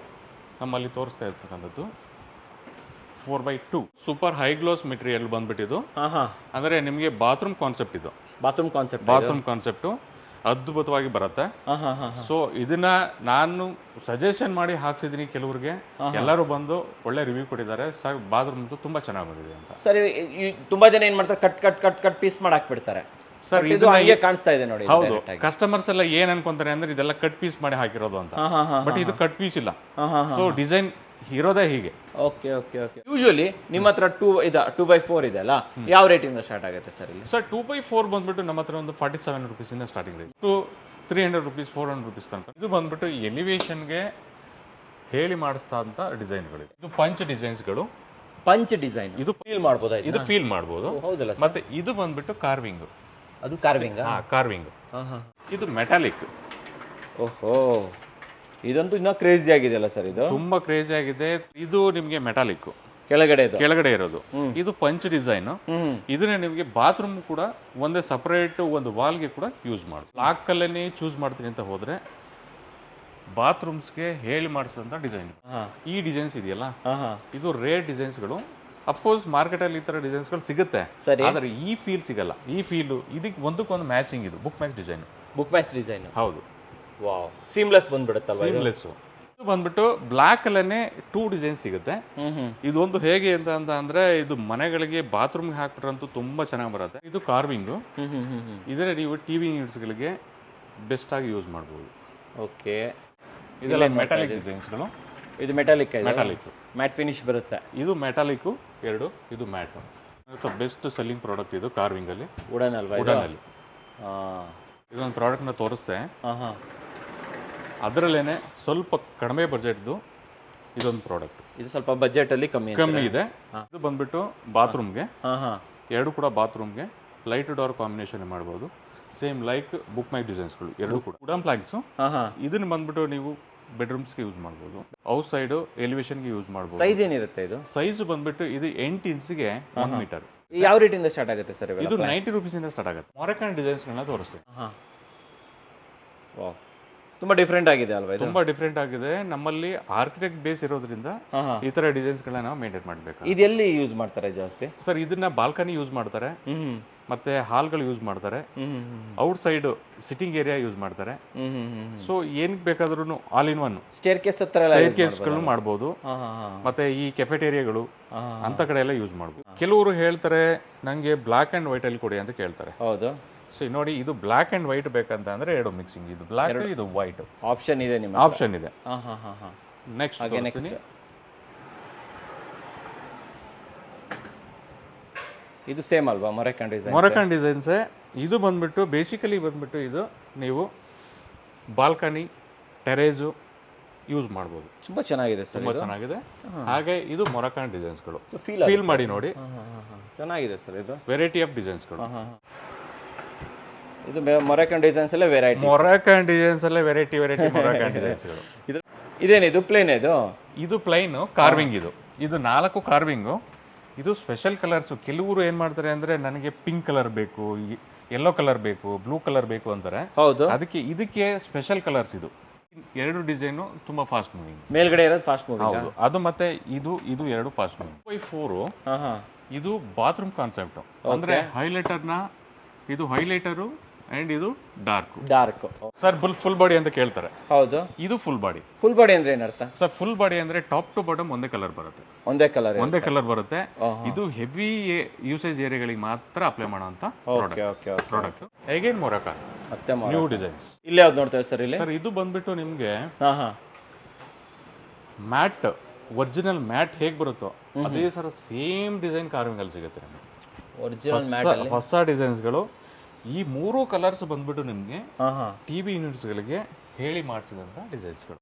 ನಮ್ಮಲ್ಲಿ ತೋರಿಸ್ತಾ ಇರ್ತಕ್ಕಂಥದ್ದು 4x2 super high gloss material ಬಂದ್ಬಿಟ್ಟಿದ್ದು. ಅಂದ್ರೆ ನಿಮಗೆ ಬಾತ್ರೂಮ್ ಕಾನ್ಸೆಪ್ಟ್ ಇದು. ಬಾತ್ರೂಮ್ ಕಾನ್ಸೆಪ್ಟ್ ಅದ್ಭುತವಾಗಿ ಬರುತ್ತೆ. ಸೊ ಇದನ್ನ ನಾನು ಸಜೆಷನ್ ಮಾಡಿ ಹಾಕ್ಸಿದೀನಿ ಕೆಲವ್ರಿಗೆ, ಎಲ್ಲರೂ ಬಂದು ಒಳ್ಳೆ ರಿವ್ಯೂ ಕೊಟ್ಟಿದ್ದಾರೆ. ಸರ್ ಬಾತ್ರೂಮ್ ತುಂಬಾ ಚೆನ್ನಾಗಿ ಬಂದಿದೆ ಅಂತ. ಸರ್ ತುಂಬಾ ಜನ ಏನ್ ಮಾಡ್ತಾರೆ, ಕಟ್ ಪೀಸ್ ಮಾಡಿ ಹಾಕ್ಬಿಡ್ತಾರೆ ಸರ್. ಇದು ಹಂಗೆ ಕಾಣಿಸ್ತಾ ಇದೆ ನೋಡಿ. ಹೌದು, ಕಸ್ಟಮರ್ಸ್ ಎಲ್ಲ ಏನ್ ಅನ್ಕೊಂತಾರೆ ಅಂದ್ರೆ ಇದೆಲ್ಲ ಕಟ್ ಪೀಸ್ ಮಾಡಿ ಹಾಕಿರೋದು ಅಂತ. ಬಟ್ ಇದು ಕಟ್ ಪೀಸ್ ಇಲ್ಲ. ಸೊ ಡಿಸೈನ್ ಇರೋದೇ ಹೀಗೆ. ಓಕೆ. ಯೂಶುವಲಿ ನಿಮ್ಮ ಹತ್ರ 2x4 ಇದೆ ಅಲ್ಲ, ಯಾವ ರೇಟ್ ಇಂದ ಸ್ಟಾರ್ಟ್ ಆಗುತ್ತೆ ಸರ್ ಇಲ್ಲಿ? ಸರ್ 2x4 ಬಂದ್ಬಿಟ್ಟು ನಮ್ಮ ಹತ್ರ ಒಂದು 47 rupees ಇಂದ ಸ್ಟಾರ್ಟಿಂಗ್ ರೇಟ್, 300 rupees, 400 rupees ತನಕ. ಇದು ಬಂದ್ಬಿಟ್ಟು ಎಲಿವೇಶನ್ಗೆ ಹೇಳಿ ಮಾಡಿಸ್ತಾ ಅಂತ ಡಿಸೈನ್ಗಳು. ಇದು ಪಂಚ್ ಡಿಸೈನ್ಸ್ಗಳು. ಇದು ಫೀಲ್ ಮಾಡ್ಬೋದು. ಹೌದಲ್ಲ? ಮತ್ತೆ ಇದು ಬಂದ್ಬಿಟ್ಟು ಕಾರ್ವಿಂಗ್. ಅದು ಕಾರ್ವಿಂಗ್. ಇದು ಮೆಟಾಲಿಕ್. ಓಹೋ, ಇದಂತೂ ಇನ್ನೂ ಕ್ರೇಜಿ ಆಗಿದೆ ಅಲ್ಲ ಸರ್? ಇದು ತುಂಬಾ ಕ್ರೇಜಿ ಆಗಿದೆ. ಇದು ನಿಮ್ಗೆ ಮೆಟಾಲಿಕ್ ಕೆಳಗಡೆ ಇರೋದು. ಇದು ಪಂಚ್ ಡಿಸೈನ್. ಇದನ್ನ ನಿಮ್ಗೆ ಬಾತ್ರೂಮ್ ಕೂಡ ಒಂದೇ ಸಪರೇಟ್ ಒಂದು ವಾಲ್ಗೆ ಕೂಡ ಯೂಸ್ ಮಾಡಿ. ಲಾಕ್ ಅಲ್ಲೇನೆ ಚೂಸ್ ಮಾಡ್ತೀನಿ ಅಂತ ಹೋದ್ರೆ ಬಾತ್ರೂಮ್ಸ್ಗೆ ಹೇಳಿ ಮಾಡಿಸಿದಂಥ ಡಿಸೈನ್. ಹಾ ಈ ಡಿಸೈನ್ಸ್ ಇದೆಯಲ್ಲ, ಹಾ ಹಾ ಇದು ರೇರ್ ಡಿಸೈನ್ಸ್ಗಳು. ಅಫ್ಕೋರ್ಸ್ ಮಾರ್ಕೆಟಲ್ಲಿ ಈ ಥರ ಡಿಸೈನ್ಸ್ಗಳು ಸಿಗುತ್ತೆ, ಸರಿ. ಆದರೆ ಈ ಫೀಲ್ ಸಿಗಲ್ಲ. ಈ ಫೀಲು ಇದಕ್ಕೆ ಒಂದಕ್ಕೊಂದು ಮ್ಯಾಚಿಂಗ್. ಇದು book match design. Book match design. ಹೌದು, ವಾವ್, ಸೀಮ್ಲೆಸ್ ಬಂದ್ಬಿಡುತ್ತಲ್ವಾ ಇದು? ಸೀಮ್ಲೆಸ್ಸು. ಇದು ಬಂದ್ಬಿಟ್ಟು ಬ್ಲ್ಯಾಕ್ ಅಲ್ಲೇ 2 ಡಿಸೈನ್ ಸಿಗುತ್ತೆ. ಇದೊಂದು ಹೇಗೆ ಅಂತ ಅಂದ್ರೆ ಇದು ಮನೆಗಳಿಗೆ ಬಾತ್ರೂಮ್ಗೆ ಹಾಕ್ಬಿಟ್ರಂತೂ ತುಂಬಾ ಚೆನ್ನಾಗಿ ಬರುತ್ತೆ. ಇದು ಕಾರ್ವಿಂಗು. ಇದರ ನೀವು ಟಿವಿ ಯೂನಿಟ್ಸ್ಗಳಿಗೆ ಬೆಸ್ಟ್ ಆಗಿ ಯೂಸ್ ಮಾಡ್ಬೋದು. ಓಕೆ, ಇದೆಲ್ಲ ಮೆಟಾಲಿಕ್ ಡಿಸೈನ್ಸ್ಗಳು. ಇದು ಮೆಟಾಲಿಕ್. ಮೆಟಾಲಿಕ್ ಮ್ಯಾಟ್ ಫಿನಿಶ್ ಬರುತ್ತೆ. ಇದು ಮೆಟಾಲಿಕ್ಕು 2, ಇದು ಮ್ಯಾಟ್. ಬೆಸ್ಟ್ ಸೆಲ್ಲಿಂಗ್ ಪ್ರಾಡಕ್ಟ್ ಇದು ಕಾರ್ವಿಂಗ್ ಅಲ್ಲಿ. ವುಡನ್ ಅಲ್ವಾ? ವುಡನ್ ಅಲ್ಲಿ ಹಾಂ, ಇದೊಂದು ಪ್ರಾಡಕ್ಟ್ನ ತೋರಿಸ್ತೆ. ಹಾಂ ಹಾಂ, ಅದರಲ್ಲೇನೆ ಸ್ವಲ್ಪ ಕಡಿಮೆ ಬಜೆಟ್ದು ಇದೊಂದು ಪ್ರಾಡಕ್ಟ್. ಇದು ಸ್ವಲ್ಪ ಬಜೆಟಲ್ಲಿ ಕಮ್ಮಿ ಇದೆ. ಇದು ಬಂದ್ಬಿಟ್ಟು ಬಾತ್ರೂಮ್ಗೆ. ಹಾಂ ಹಾಂ, 2 ಕೂಡ ಬಾತ್ರೂಮ್ಗೆ ಲೈಟ್ ಡೋರ್ ಕಾಂಬಿನೇಷನ್ ಮಾಡ್ಬೋದು. ಸೇಮ್ ಲೈಕ್ ಬುಕ್ ಮೈ ಡಿಸೈನ್ಸ್ಗಳು 2 ಕೂಡ ವುಡನ್ ಪ್ಲಾಗ್ಸು. ಹಾಂ ಹಾಂ, ಇದನ್ನ ಬಂದ್ಬಿಟ್ಟು ನೀವು ಬೆಡ್ರೂಮ್ಸ್ಗೆ ಯೂಸ್ ಮಾಡ್ಬೋದು, ಔಟ್ ಸೈಡು ಎಲಿವೇಶನ್ಗೆ ಯೂಸ್ ಮಾಡ್ಬೋದು. ಸೈಜ್ ಏನಿರುತ್ತೆ ಇದು? ಸೈಜ್ ಬಂದ್ಬಿಟ್ಟು ಇದು 8 ಇಂಚ್ಗೆ 1 ಮೀಟರ್. ಯಾವ ರೇಟಿಂದ ಸ್ಟಾರ್ಟ್ ಆಗುತ್ತೆ ಸರ್? ಇದು 90 ರೂಪೀಸಿಂದ ಸ್ಟಾರ್ಟ್ ಆಗುತ್ತೆ. ಮೊರಕನ್ ಡಿಸೈನ್ಸ್ಗಳನ್ನ ತೋರಿಸ್ತೀವಿ. ಹಾಂ, ವಾವ್, ತುಂಬ ಡಿಫ್ರೆಂಟ್ ಆಗಿದೆ ಅಲ್ವಾ ಇದು? ತುಂಬಾ ಡಿಫ್ರೆಂಟ್ ಆಗಿದೆ. ನಮ್ಮಲ್ಲಿ ಆರ್ಕಿಟೆಕ್ಟ್ ಬೇಸ್ ಇರೋದ್ರಿಂದ ಈ ತರ ಡಿಸೈನ್ಸ್ಗಳನ್ನ ನಾವು ಮೇಂಟೈನ್ ಮಾಡಬೇಕು. ಇದು ಎಲ್ಲಿ ಯೂಸ್ ಮಾಡ್ತಾರೆ ಜಾಸ್ತಿ ಸರ್? ಇದನ್ನ ಬಾಲ್ಕನಿ ಯೂಸ್ ಮಾಡ್ತಾರೆ, ಮತ್ತೆ ಹಾಲ್ಗಳು ಯೂಸ್ ಮಾಡ್ತಾರೆ, out side sitting area use ಮಾಡ್ತಾರೆ. ಸೊ ಏನಕ್ಕೆ ಬೇಕಾದ್ರೂ all in one stair case ಹತ್ರ ಕೇಸ್ಗಳನ್ನು ಮಾಡ್ಬೋದು. ಮತ್ತೆ ಈ ಕೆಫೆಟೇರಿಯಾಗಳು ಅಂತ ಕಡೆ ಎಲ್ಲ ಯೂಸ್ ಮಾಡ್ಬೋದು. ಕೆಲವರು ಹೇಳ್ತಾರೆ ನಂಗೆ ಬ್ಲಾಕ್ ಅಂಡ್ ವೈಟ್ ಅಲ್ಲಿ ಕೊಡಿ ಅಂತ ಕೇಳ್ತಾರೆ. ಹೌದು. ಸೊ ನೋಡಿ, ಇದು ಬ್ಲಾಕ್ ಅಂಡ್ ವೈಟ್ ಬೇಕಂತ ಅಂದ್ರೆ 2 ಮಿಕ್ಸಿಂಗ್. ಇದು ಬ್ಲಾಕ್, ಇದು ವೈಟ್ ಆಪ್ಷನ್ ಇದೆ, ನಿಮ್ಮ ಆಪ್ಷನ್ ಇದೆ. ನೆಕ್ಸ್ಟ್ ಇದು ಸೇಮ್ ಅಲ್ವಾ? ಮೊರಕನ್ ಡಿಸೈನ್. ಮೊರಕನ್ ಡಿಸೈನ್ಸೇ. ಇದು ಬಂದ್ಬಿಟ್ಟು ಬೇಸಿಕಲಿ ಬಂದ್ಬಿಟ್ಟು ಇದು ನೀವು ಬಾಲ್ಕನಿ, ಟೆರೇಸು ಯೂಸ್ ಮಾಡ್ಬೋದು. ತುಂಬಾ ಚೆನ್ನಾಗಿದೆ ಸರ್, ತುಂಬಾ ಚೆನ್ನಾಗಿದೆ. ಹಾಗೆ ಇದು ಮೊರಕನ್ ಡಿಸೈನ್ಸ್ಗಳು. ಫೀಲ್ ಮಾಡಿ ನೋಡಿ, ಚೆನ್ನಾಗಿದೆ ಸರ್. ಇದು ವೆರೈಟಿ ಆಫ್ ಡಿಸೈನ್ಸ್ಗಳು. ಇದು ಮೊರಕನ್ ಡಿಸೈನ್ಸ್ ಎಲ್ಲ ವೆರೈಟಿ. ಮೊರಕನ್ ಡಿಸೈನ್ಸ್ ಎಲ್ಲ ವೆರೈಟಿ ಮೊರಕನ್ ಡಿಸೈನ್ಸ್ಗಳು. ಇದೇನಿದು ಪ್ಲೇನ್? ಇದು ಪ್ಲೈನ್ ಕಾರ್ವಿಂಗ್. ಇದು 4 ಕಾರ್ವಿಂಗು. ಇದು ಸ್ಪೆಷಲ್ ಕಲರ್ಸು. ಕೆಲವರು ಏನು ಮಾಡ್ತಾರೆ ಅಂದರೆ ನನಗೆ ಪಿಂಕ್ ಕಲರ್ ಬೇಕು, ಯೆಲ್ಲೋ ಕಲರ್ ಬೇಕು, ಬ್ಲೂ ಕಲರ್ ಬೇಕು ಅಂತಾರೆ. ಹೌದು. ಇದಕ್ಕೆ ಸ್ಪೆಷಲ್ ಕಲರ್ಸ್. ಇದು 2 ಡಿಸೈನು ತುಂಬ ಫಾಸ್ಟ್ ಮೂವಿಂಗ್. ಮೇಲ್ಗಡೆ ಇರೋದು ಫಾಸ್ಟ್ ಮೂವಿಂಗ್. ಹೌದು. ಅದು ಮತ್ತೆ ಇದು 2 ಫಾಸ್ಟ್ ಮೂವಿಂಗ್. 2x4 ಇದು ಬಾತ್ರೂಮ್ ಕಾನ್ಸೆಪ್ಟ್. ಅಂದರೆ ಹೈಲೈಟರ್ನ, ಇದು ಹೈಲೈಟರು ಅಂಡ್ ಇದು ಡಾರ್ಕ್. ಸರ್ ಫುಲ್ ಬಾಡಿ ಅಂತ ಕೇಳ್ತಾರೆ. ಹೌದು. ಇದು ಫುಲ್ ಬಾಡಿ. ಫುಲ್ ಬಾಡಿ ಅಂದ್ರೆ ಏನರ್ಥ ಸರ್? ಫುಲ್ ಬಾಡಿ ಅಂದ್ರೆ ಟಾಪ್ ಟು ಬಾಟಮ್ ಒಂದೇ ಕಲರ್ ಬರುತ್ತೆ. ಒಂದೇ ಕಲರ್ ಬರುತ್ತೆ. ಇದು ಹೆವಿ ಯೂಸೇಜ್ ಏರಿಯಾಗಳಿಗೆ ಮಾತ್ರ ಅಪ್ಲೈ ಮಾಡುವಂತ ಪ್ರಾಡಕ್ಟ್. ಹೇಗೇನ್ ಮೊರಕನ್ ಮತ್ತೆ ನ್ಯೂ ಡಿಸೈನ್ಸ್. ಇಲ್ಲಿ ಯಾವ್ದು ನೋಡ್ತೇವೆ ಸರ್? ಇಲ್ಲಿ ಸರ್ ಇದು ಬಂದ್ಬಿಟ್ಟು ನಿಮ್ಗೆ ಮ್ಯಾಟ್, ಒರಿಜಿನಲ್ ಮ್ಯಾಟ್ ಹೇಗ್ ಬರುತ್ತೋ ಅದೇ ಸರ್ ಸೇಮ್ ಡಿಸೈನ್ ಕಾರ್ವಿಂಗ್ ಅಲ್ಲಿ ಸಿಗುತ್ತೆ. ಒರಿಜಿನಲ್ ಮ್ಯಾಟ್ ಹೊಸ ಡಿಸೈನ್ಸ್ಗಳು. ಈ 3 ಕಲರ್ಸ್ ಬಂದ್ಬಿಟ್ಟು ನಿಮ್ಗೆ ಟಿವಿ ಯೂನಿಟ್ಸ್ಗಳಿಗೆ ಹೇಳಿ ಮಾಡಿಸಿದಂತ ಡಿಸೈನ್ಸ್ಗಳು.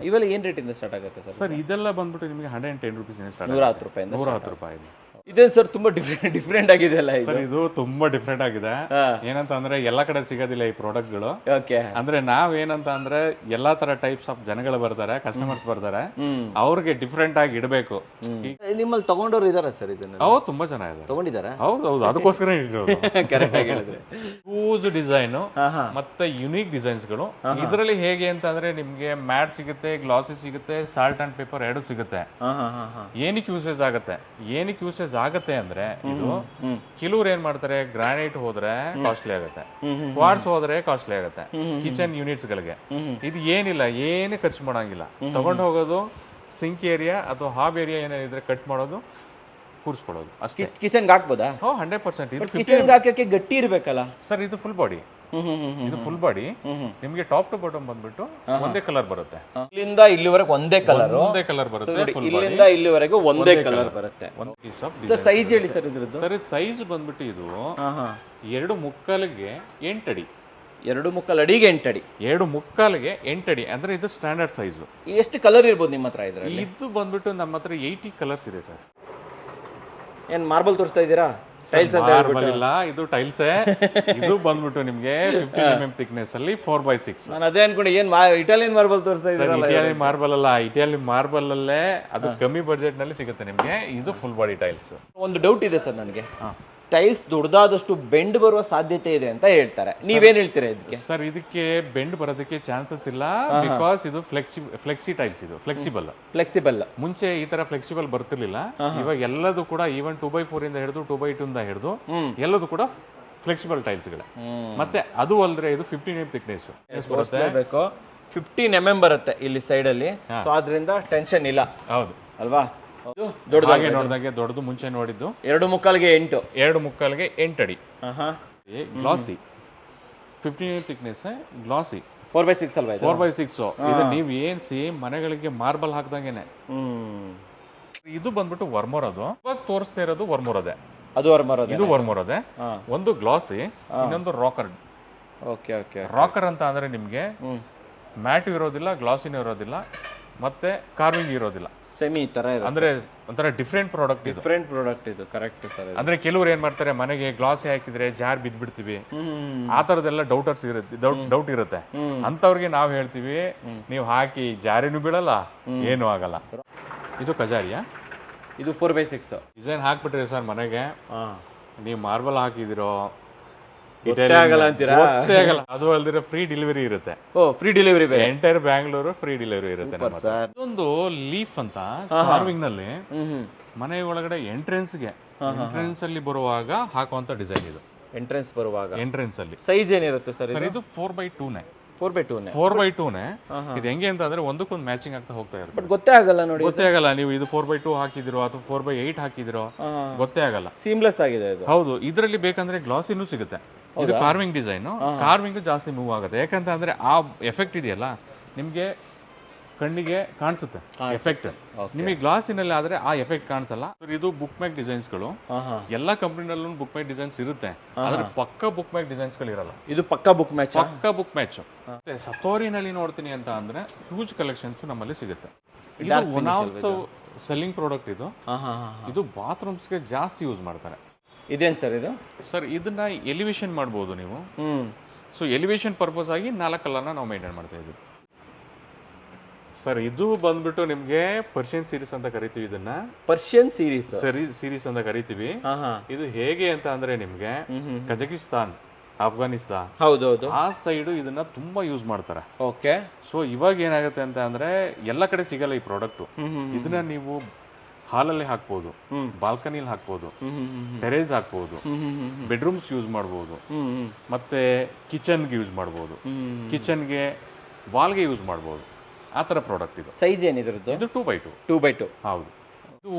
ಇವೆಲ್ಲ ಏನ್ ರೇಟಿಂದ ಸ್ಟಾರ್ಟ್ ಆಗುತ್ತೆ ಸರ್? ಸರ್ ಇದೆಲ್ಲ ಬಂದ್ಬಿಟ್ಟು ನಿಮಗೆ 110 ರೂಪೀಸ್ ಸ್ಟಾರ್ಟ್. 110 ರೂಪಾಯಿ. ಇದೇನು ಸರ್ ತುಂಬಾ ಡಿಫ್ರೆಂಟ್ ಆಗಿದೆ ಅಲ್ಲ? ಸರ್ ಇದು ತುಂಬಾ ಡಿಫ್ರೆಂಟ್ ಆಗಿದೆ. ಏನಂತ ಅಂದ್ರೆ ಎಲ್ಲಾ ಕಡೆ ಸಿಗೋದಿಲ್ಲ ಈ ಪ್ರಾಡಕ್ಟ್ ಗಳು. ಅಂದ್ರೆ ನಾವ್ ಏನಂತ ಅಂದ್ರೆ ಎಲ್ಲಾ ತರ ಟೈಪ್ಸ್ ಆಫ್ ಜನಗಳು ಬರ್ತಾರೆ, ಕಸ್ಟಮರ್ಸ್ ಬರ್ತಾರೆ, ಅವ್ರಿಗೆ ಡಿಫ್ರೆಂಟ್ ಆಗಿ ಇಡಬೇಕು. ನಿಮ್ಮಲ್ಲಿ ತಗೊಂಡವ್ರು ಇದಾರ ಸರ್? ಇದನ್ನ ಹೌದು, ತುಂಬಾ ಚೆನ್ನಾಗಿದೆ. ತಗೊಂಡಿದಾರ? ಹೌದು, ಅದಕ್ಕೋಸ್ಕರ ಕರೆಕ್ಟ್ ಆಗಿ ಹೇಳಿದ್ರೆ. ಹೂಸ್ ಡಿಸೈನ್ ಮತ್ತೆ ಯುನೀಕ್ ಡಿಸೈನ್ಸ್ ಗಳು. ಇದರಲ್ಲಿ ಹೇಗೆ ಅಂತ ಅಂದ್ರೆ ನಿಮ್ಗೆ ಮ್ಯಾಟ್ ಸಿಗುತ್ತೆ, ಗ್ಲಾಸಿ ಸಿಗುತ್ತೆ, ಸಾಲ್ಟ್ ಅಂಡ್ ಪೇಪರ್ 2 ಸಿಗುತ್ತೆ. ಏನಕ್ಕೆ ಯೂಸೇಜ್ ಆಗತ್ತೆ ಅಂದ್ರೆ ಇದು ಕೆಲವ್ರು ಏನ್ ಮಾಡ್ತಾರೆ, ಗ್ರಾನೈಟ್ ಹೋದ್ರೆ ಕಾಸ್ಟ್ಲಿ ಆಗುತ್ತೆ, ಕ್ವಾರ್ಟ್ಸ್ ಹೋದ್ರೆ ಕಾಸ್ಟ್ಲಿ ಆಗುತ್ತೆ ಕಿಚನ್ ಯೂನಿಟ್ಸ್ ಗಳಿಗೆ. ಇದು ಏನಿಲ್ಲ, ಏನು ಖರ್ಚು ಮಾಡಂಗಿಲ್ಲ. ತಗೊಂಡು ಹೋಗೋದು ಸಿಂಕ್ ಏರಿಯಾ ಅಥವಾ ಹಾಬ್ ಏರಿಯಾ ಏನಿದ್ರೆ ಕಟ್ ಮಾಡೋದು, ಕೂರಿಸ್ಕೊಳ್ಳೋದು ಅಷ್ಟೇ. ಕಿಚನ್ಗೆ ಹಾಕ್ಬೋದಾ? 100%. ಇದು ಕಿಚನ್ಗೆ ಹಾಕಕ್ಕೆ ಗಟ್ಟಿ ಇರ್ಬೇಕಲ್ಲ ಸರ್? ಇದು ಫುಲ್ ಬಾಡಿ. ಇದು ಫುಲ್ ಬಾಡಿ. ನಿಮ್ಗೆ ಟಾಪ್ ಟು ಬಾಟಮ್ ಬಂದ್ಬಿಟ್ಟು ಒಂದೇ ಕಲರ್ ಬರುತ್ತೆ. ಇಲ್ಲಿಂದ ಇಲ್ಲಿವರೆಗೆ ಒಂದೇ ಕಲರ್ ಬರುತ್ತೆ. ಇಲ್ಲಿಂದ ಇಲ್ಲಿವರೆಗೆ ಒಂದೇ ಕಲರ್ ಬರುತ್ತೆ. ಸರ್ ಸೈಜ್ ಹೇಳಿ ಸರ್ ಇದ್ರದ್ದು? ಸರ್ ಸೈಜ್ ಬಂದ್ಬಿಟ್ಟು ಇದು 2 ಮುಕ್ಕಾಲಿಗೆ 8 ಅಡಿ. 2 ಮುಕ್ಕಾಲು ಅಡಿಗೆ 8 ಅಡಿ. 2 ಮುಕ್ಕಾಲಿಗೆ 8 ಅಡಿ ಅಂದ್ರೆ ಇದು ಸ್ಟ್ಯಾಂಡರ್ಡ್ ಸೈಜ್. ಎಷ್ಟು ಕಲರ್ ಇರ್ಬೋದು ನಿಮ್ಮ ಹತ್ರ ಇದ್ರಲ್ಲಿ? ಇದು ಬಂದ್ಬಿಟ್ಟು ನಮ್ಮ ಹತ್ರ 80 ಕಲರ್ಸ್ ಇದೆ ಸರ್. ಏನ್ ಮಾರ್ಬಲ್ ತೋರಿಸ್ತಾ ಇದ್ದೀರಾ? ಟೈಲ್ಸ್ ಅಂತ ಮಾರ್ಬಲ್ ಇಲ್ಲ, ಇದು ಟೈಲ್ಸ್. ಇದು ಬಂದ್ಬಿಟ್ಟು ನಿಮ್ಗೆ 50 mm ಥಿಕ್ನೆಸ್ ಅಲ್ಲಿ 4x6. ನಾನು ಅದೇ ಅನ್ಕೊಂಡು ಏನ್ ಇಟಾಲಿಯನ್ ಮಾರ್ಬಲ್ ತೋರಿಸ್ತಾ ಇದ್ದೀರಾ? ಇಟಾಲಿಯನ್ ಮಾರ್ಬಲ್ ಅಲ್ಲ, ಇಟಾಲಿಯನ್ ಮಾರ್ಬಲ್ ಅಲ್ಲೇ ಅದು ಕಮ್ಮಿ ಬಜೆಟ್ ನಲ್ಲಿ ಸಿಗುತ್ತೆ ನಿಮ್ಗೆ. ಇದು ಫುಲ್ ಬಾಡಿ ಟೈಲ್ಸ್. ಒಂದು ಡೌಟ್ ಇದೆ ಸರ್ ನನಗೆ. ಟೈಲ್ಸ್ ದೊಡ್ಡದಾದಷ್ಟು ಬೆಂಡ್ ಬರುವ ಸಾಧ್ಯತೆ ಇದೆ ಅಂತ ಹೇಳ್ತಾರೆ. ನೀವೇನ್ ಹೇಳ್ತೀರಾ ಇದಕ್ಕೆ? ಸರ್ ಇದಕ್ಕೆ ಬೆಂಡ್ ಬರೋದಕ್ಕೆ ಚಾನ್ಸಸ್ ಇಲ್ಲ, ಬಿಕಾಸ್ ಇದು ಫ್ಲೆಕ್ಸಿ ಟೈಲ್ಸ್, ಇದು ಫ್ಲೆಕ್ಸಿಬಲ್. ಮುಂಚೆ ಈ ತರ ಫ್ಲೆಕ್ಸಿಬಲ್ ಬರ್ತಿರ್ಲಿಲ್ಲ. ಇವಾಗ ಎಲ್ಲದೂ ಕೂಡ ಈವನ್ 2x4 ಇಂದ ಹಿಡಿದು 2x2 ಇಂದ ಹಿಡಿದು ಎಲ್ಲದೂ ಕೂಡ ಫ್ಲೆಕ್ಸಿಬಲ್ ಟೈಲ್ಸ್ ಗಳೇ. ಮತ್ತೆ ಅದು ಅಲ್ದ್ರೆ ಇದು 15 mm ಥಿಕ್ನೆಸ್ ಬರುತ್ತೆ. 15 mm ಬರುತ್ತೆ ಇಲ್ಲಿ ಸೈಡ್ ಅಲ್ಲಿ, ಸೊ ಅದರಿಂದ ಟೆನ್ಷನ್ ಇಲ್ಲ. ಹೌದು ಅಲ್ವಾ? ಹಾಗೆ ನೋಡಿದಾಗೆ ದೊಡ್ಡದು ಮುಂಚೆ ನೋಡಿದ್ದು 2.75 2.75 8 ಅಡಿ. ಗ್ಲಾಸಿ 15 mm ಥಿಕ್ನೆಸ್, ಗ್ಲಾಸಿ 4x6 ಅಲ್ವಾ? 4x6. ಇದು ನೀವು ಏನ್ ಸೇಮ್ ಮನೆಗಳಿಗೆ ಮಾರ್ಬಲ್ ಹಾಕ್ದಂಗೆನೆ. ಇದು ಬಂದ್ಬಿಟ್ಟು ವರ್ಮೋರ್. ಅದು ಇವಾಗ ತೋರಿಸ್ತಾ ಇರೋದು ವರ್ಮೋರ್ ಅದೇ. ಇದು ವರ್ಮೋರ್ ಅದೇ. ಒಂದು ಗ್ಲಾಸಿ, ಇನ್ನೊಂದು ರಾಕರ್. ರಾಕರ್ ಅಂತ ಅಂದ್ರೆ ನಿಮ್ಗೆ ಮ್ಯಾಟು ಇರೋದಿಲ್ಲ, ಗ್ಲಾಸಿನೂ ಇರೋದಿಲ್ಲ, ಮತ್ತೆ ಕಾರ್ವಿಂಗ್ ಇರೋದಿಲ್ಲ. ಸೆಮಿ ತರ ಅಂದ್ರೆ ಒಂಥರ ಡಿಫ್ರೆಂಟ್ ಪ್ರಾಡಕ್ಟ್ ಇದು. Correct sir. ಅಂದ್ರೆ ಕೆಲವ್ರು ಏನ್ ಮಾಡ್ತಾರೆ, ಮನೆಗೆ ಗ್ಲಾಸಿ ಹಾಕಿದ್ರೆ ಜಾರ್ ಬಿದ್ಬಿಡ್ತೀವಿ, ಆ ತರದೆಲ್ಲ ಡೌಟ್ ಇರುತ್ತೆ. ಅಂತವ್ರಿಗೆ ನಾವ್ ಹೇಳ್ತೀವಿ, ನೀವು ಹಾಕಿ ಜಾರಿನೂ ಬೀಳಲ್ಲ, ಏನು ಆಗಲ್ಲ. ಇದು ಕಜಾರಿಯಾ, ಇದು 4x6 ಡಿಸೈನ್ ಹಾಕ್ಬಿಟ್ರಿ ಸರ್ ಮನೆಗೆ, ನೀವು ಮಾರ್ಬಲ್ ಹಾಕಿದಿರೋ ಆಗಲ್ಲ ಅಂತೀರಾ? ಅದು ಅಲ್ದಿರ ಫ್ರೀ ಡೆಲಿವರಿ ಇರುತ್ತೆ. Free delivery entire Bangalore free delivery ಇರುತ್ತೆ. ಇದೊಂದು ಲೀಫ್ ಅಂತ ಕಾರ್ವಿಂಗ್ ನಲ್ಲಿ ಮನೆ ಒಳಗಡೆ ಎಂಟ್ರೆನ್ಸ್ ಅಲ್ಲಿ ಬರುವಾಗ ಹಾಕುವಂತ ಡಿಸೈನ್ ಇದು. ಎಂಟ್ರೆನ್ಸ್ ಅಲ್ಲಿ ಸೈಜ್ ಏನಿರುತ್ತೆ ಸರ್? ಇದು 4x2 ನೇ. ಇದು ಹೆಂಗೆ ಅಂತ ಅಂದ್ರೆ ಒಂದಕ್ಕೊಂದು ಮ್ಯಾಚಿಂಗ್ ಆಗ್ತಾ ಹೋಗ್ತಾ ಇರುತ್ತೆ. ಬಟ್ ಗೊತ್ತೇ ಆಗಲ್ಲ ನೋಡಿ. ಗೊತ್ತೇ ಆಗಲ್ಲ ನೀವು ಇದು 4x2 ಹಾಕಿದಿರೋ ಅಥವಾ 4x8 ಹಾಕಿದಿರೋ, ಗೊತ್ತೇ ಆಗಲ್ಲ. ಸೀಮ್ಲೆಸ್ ಆಗಿದೆ ಇದು. ಹೌದು. ಇದರಲ್ಲಿ ಬೇಕಂದ್ರೆ ಗ್ಲಾಸಿನೂ ಸಿಗುತ್ತೆ. ಇದು ಕಾರ್ವಿಂಗ್ ಡಿಸೈನ್. ಕಾರ್ವಿಂಗ್ ಜಾಸ್ತಿ ಮೂವ್ ಆಗುತ್ತೆ, ಯಾಕಂತ ಅಂದ್ರೆ ಆ ಎಫೆಕ್ಟ್ ಇದೆಯಲ್ಲ ನಿಮ್ಗೆ ಕಣ್ಣಿಗೆ ಕಾಣಿಸುತ್ತೆ ಎಫೆಕ್ಟ್. ನಿಮಗೆ ಗ್ಲಾಸಿನಲ್ಲಿ ಆದ್ರೆ ಆ ಎಫೆಕ್ಟ್ ಕಾಣಿಸಲ್ಲ. ಇದು ಬುಕ್ ಮ್ಯಾಕ್ ಡಿಸೈನ್ಸ್ ಗಳು ಎಲ್ಲಾ ಕಂಪನಿನಲ್ಲೂ ಬುಕ್ ಮ್ಯಾಕ್ ಡಿಸೈನ್ಸ್ ಇರುತ್ತೆ, ಆದ್ರೆ ಪಕ್ಕ ಬುಕ್ ಮ್ಯಾಕ್ ಡಿಸೈನ್ಸ್ ಗಳು ಇರಲ್ಲ. ಇದು ಪಕ್ಕ ಬುಕ್ ಮ್ಯಾಚ್. ಸತೋರಿನಲ್ಲಿ ನೋಡ್ತೀನಿ ಅಂತ ಅಂದ್ರೆ ಹ್ಯೂಜ್ ಕಲೆಕ್ಷನ್ಸ್ ನಮ್ಮಲ್ಲಿ ಸಿಗುತ್ತೆ. ಇದು one of the selling product. ಇದು ಬಾತ್ರೂಮ್ಸ್ಗೆ ಜಾಸ್ತಿ ಯೂಸ್ ಮಾಡ್ತಾರೆ. ಇದೇನ್ ಸರ್ ಇದು? ಸರ್ ಇದನ್ನ ಎಲಿವೇಶನ್ ಮಾಡ್ಬೋದು ನೀವು. ಸೊ ಎಲಿವೇಶನ್ ಪರ್ಪಸ್ ಆಗಿ 4 ಕಲರ್ನ ನಾವು ಮೇಂಟೈನ್ ಮಾಡ್ತಾ ಇದ್ದೀವಿ. ಸರ್ ಇದು ಬಂದ್ಬಿಟ್ಟು ನಿಮ್ಗೆ ಪರ್ಷಿಯನ್ ಸೀರೀಸ್ ಅಂತ ಕರಿತೀವಿ. ಇದನ್ನ ಪರ್ಷಿಯನ್ ಸೀರೀಸ್ ಅಂತ ಕರಿತೀವಿ. ಇದು ಹೇಗೆ ಅಂತ ಅಂದ್ರೆ ನಿಮ್ಗೆ ಕಜಕಿಸ್ತಾನ್, ಆಫ್ಘಾನಿಸ್ತಾನ್ ಆ ಸೈಡ್ ಇದನ್ನ ತುಂಬಾ ಯೂಸ್ ಮಾಡ್ತಾರೆ. ಓಕೆ. ಸೊ ಇವಾಗ ಏನಾಗುತ್ತೆ ಅಂತ ಅಂದ್ರೆ ಎಲ್ಲ ಕಡೆ ಸಿಗಲ್ಲ ಈ ಪ್ರಾಡಕ್ಟ್. ಇದನ್ನ ನೀವು ಹಾಲಲ್ಲಿ ಹಾಕ್ಬೋದು, ಬಾಲ್ಕನಿಲಿ ಹಾಕ್ಬೋದು, ಟೆರೇಸ್ ಹಾಕ್ಬೋದು, ಬೆಡ್ರೂಮ್ಸ್ ಯೂಸ್ ಮಾಡ್ಬೋದು, ಮತ್ತೆ ಕಿಚನ್ಗೆ ಯೂಸ್ ಮಾಡ್ಬೋದು, ಕಿಚನ್ಗೆ ವಾಲ್ಗೆ ಯೂಸ್ ಮಾಡ್ಬೋದು. ಆ ತರ ಪ್ರಾಡಕ್ಟ್ ಇದು. ಸೈಜ್ ಏನಿದ್ರದ್ದು? ಇದು 2x2. ಹೌದು. ಇದು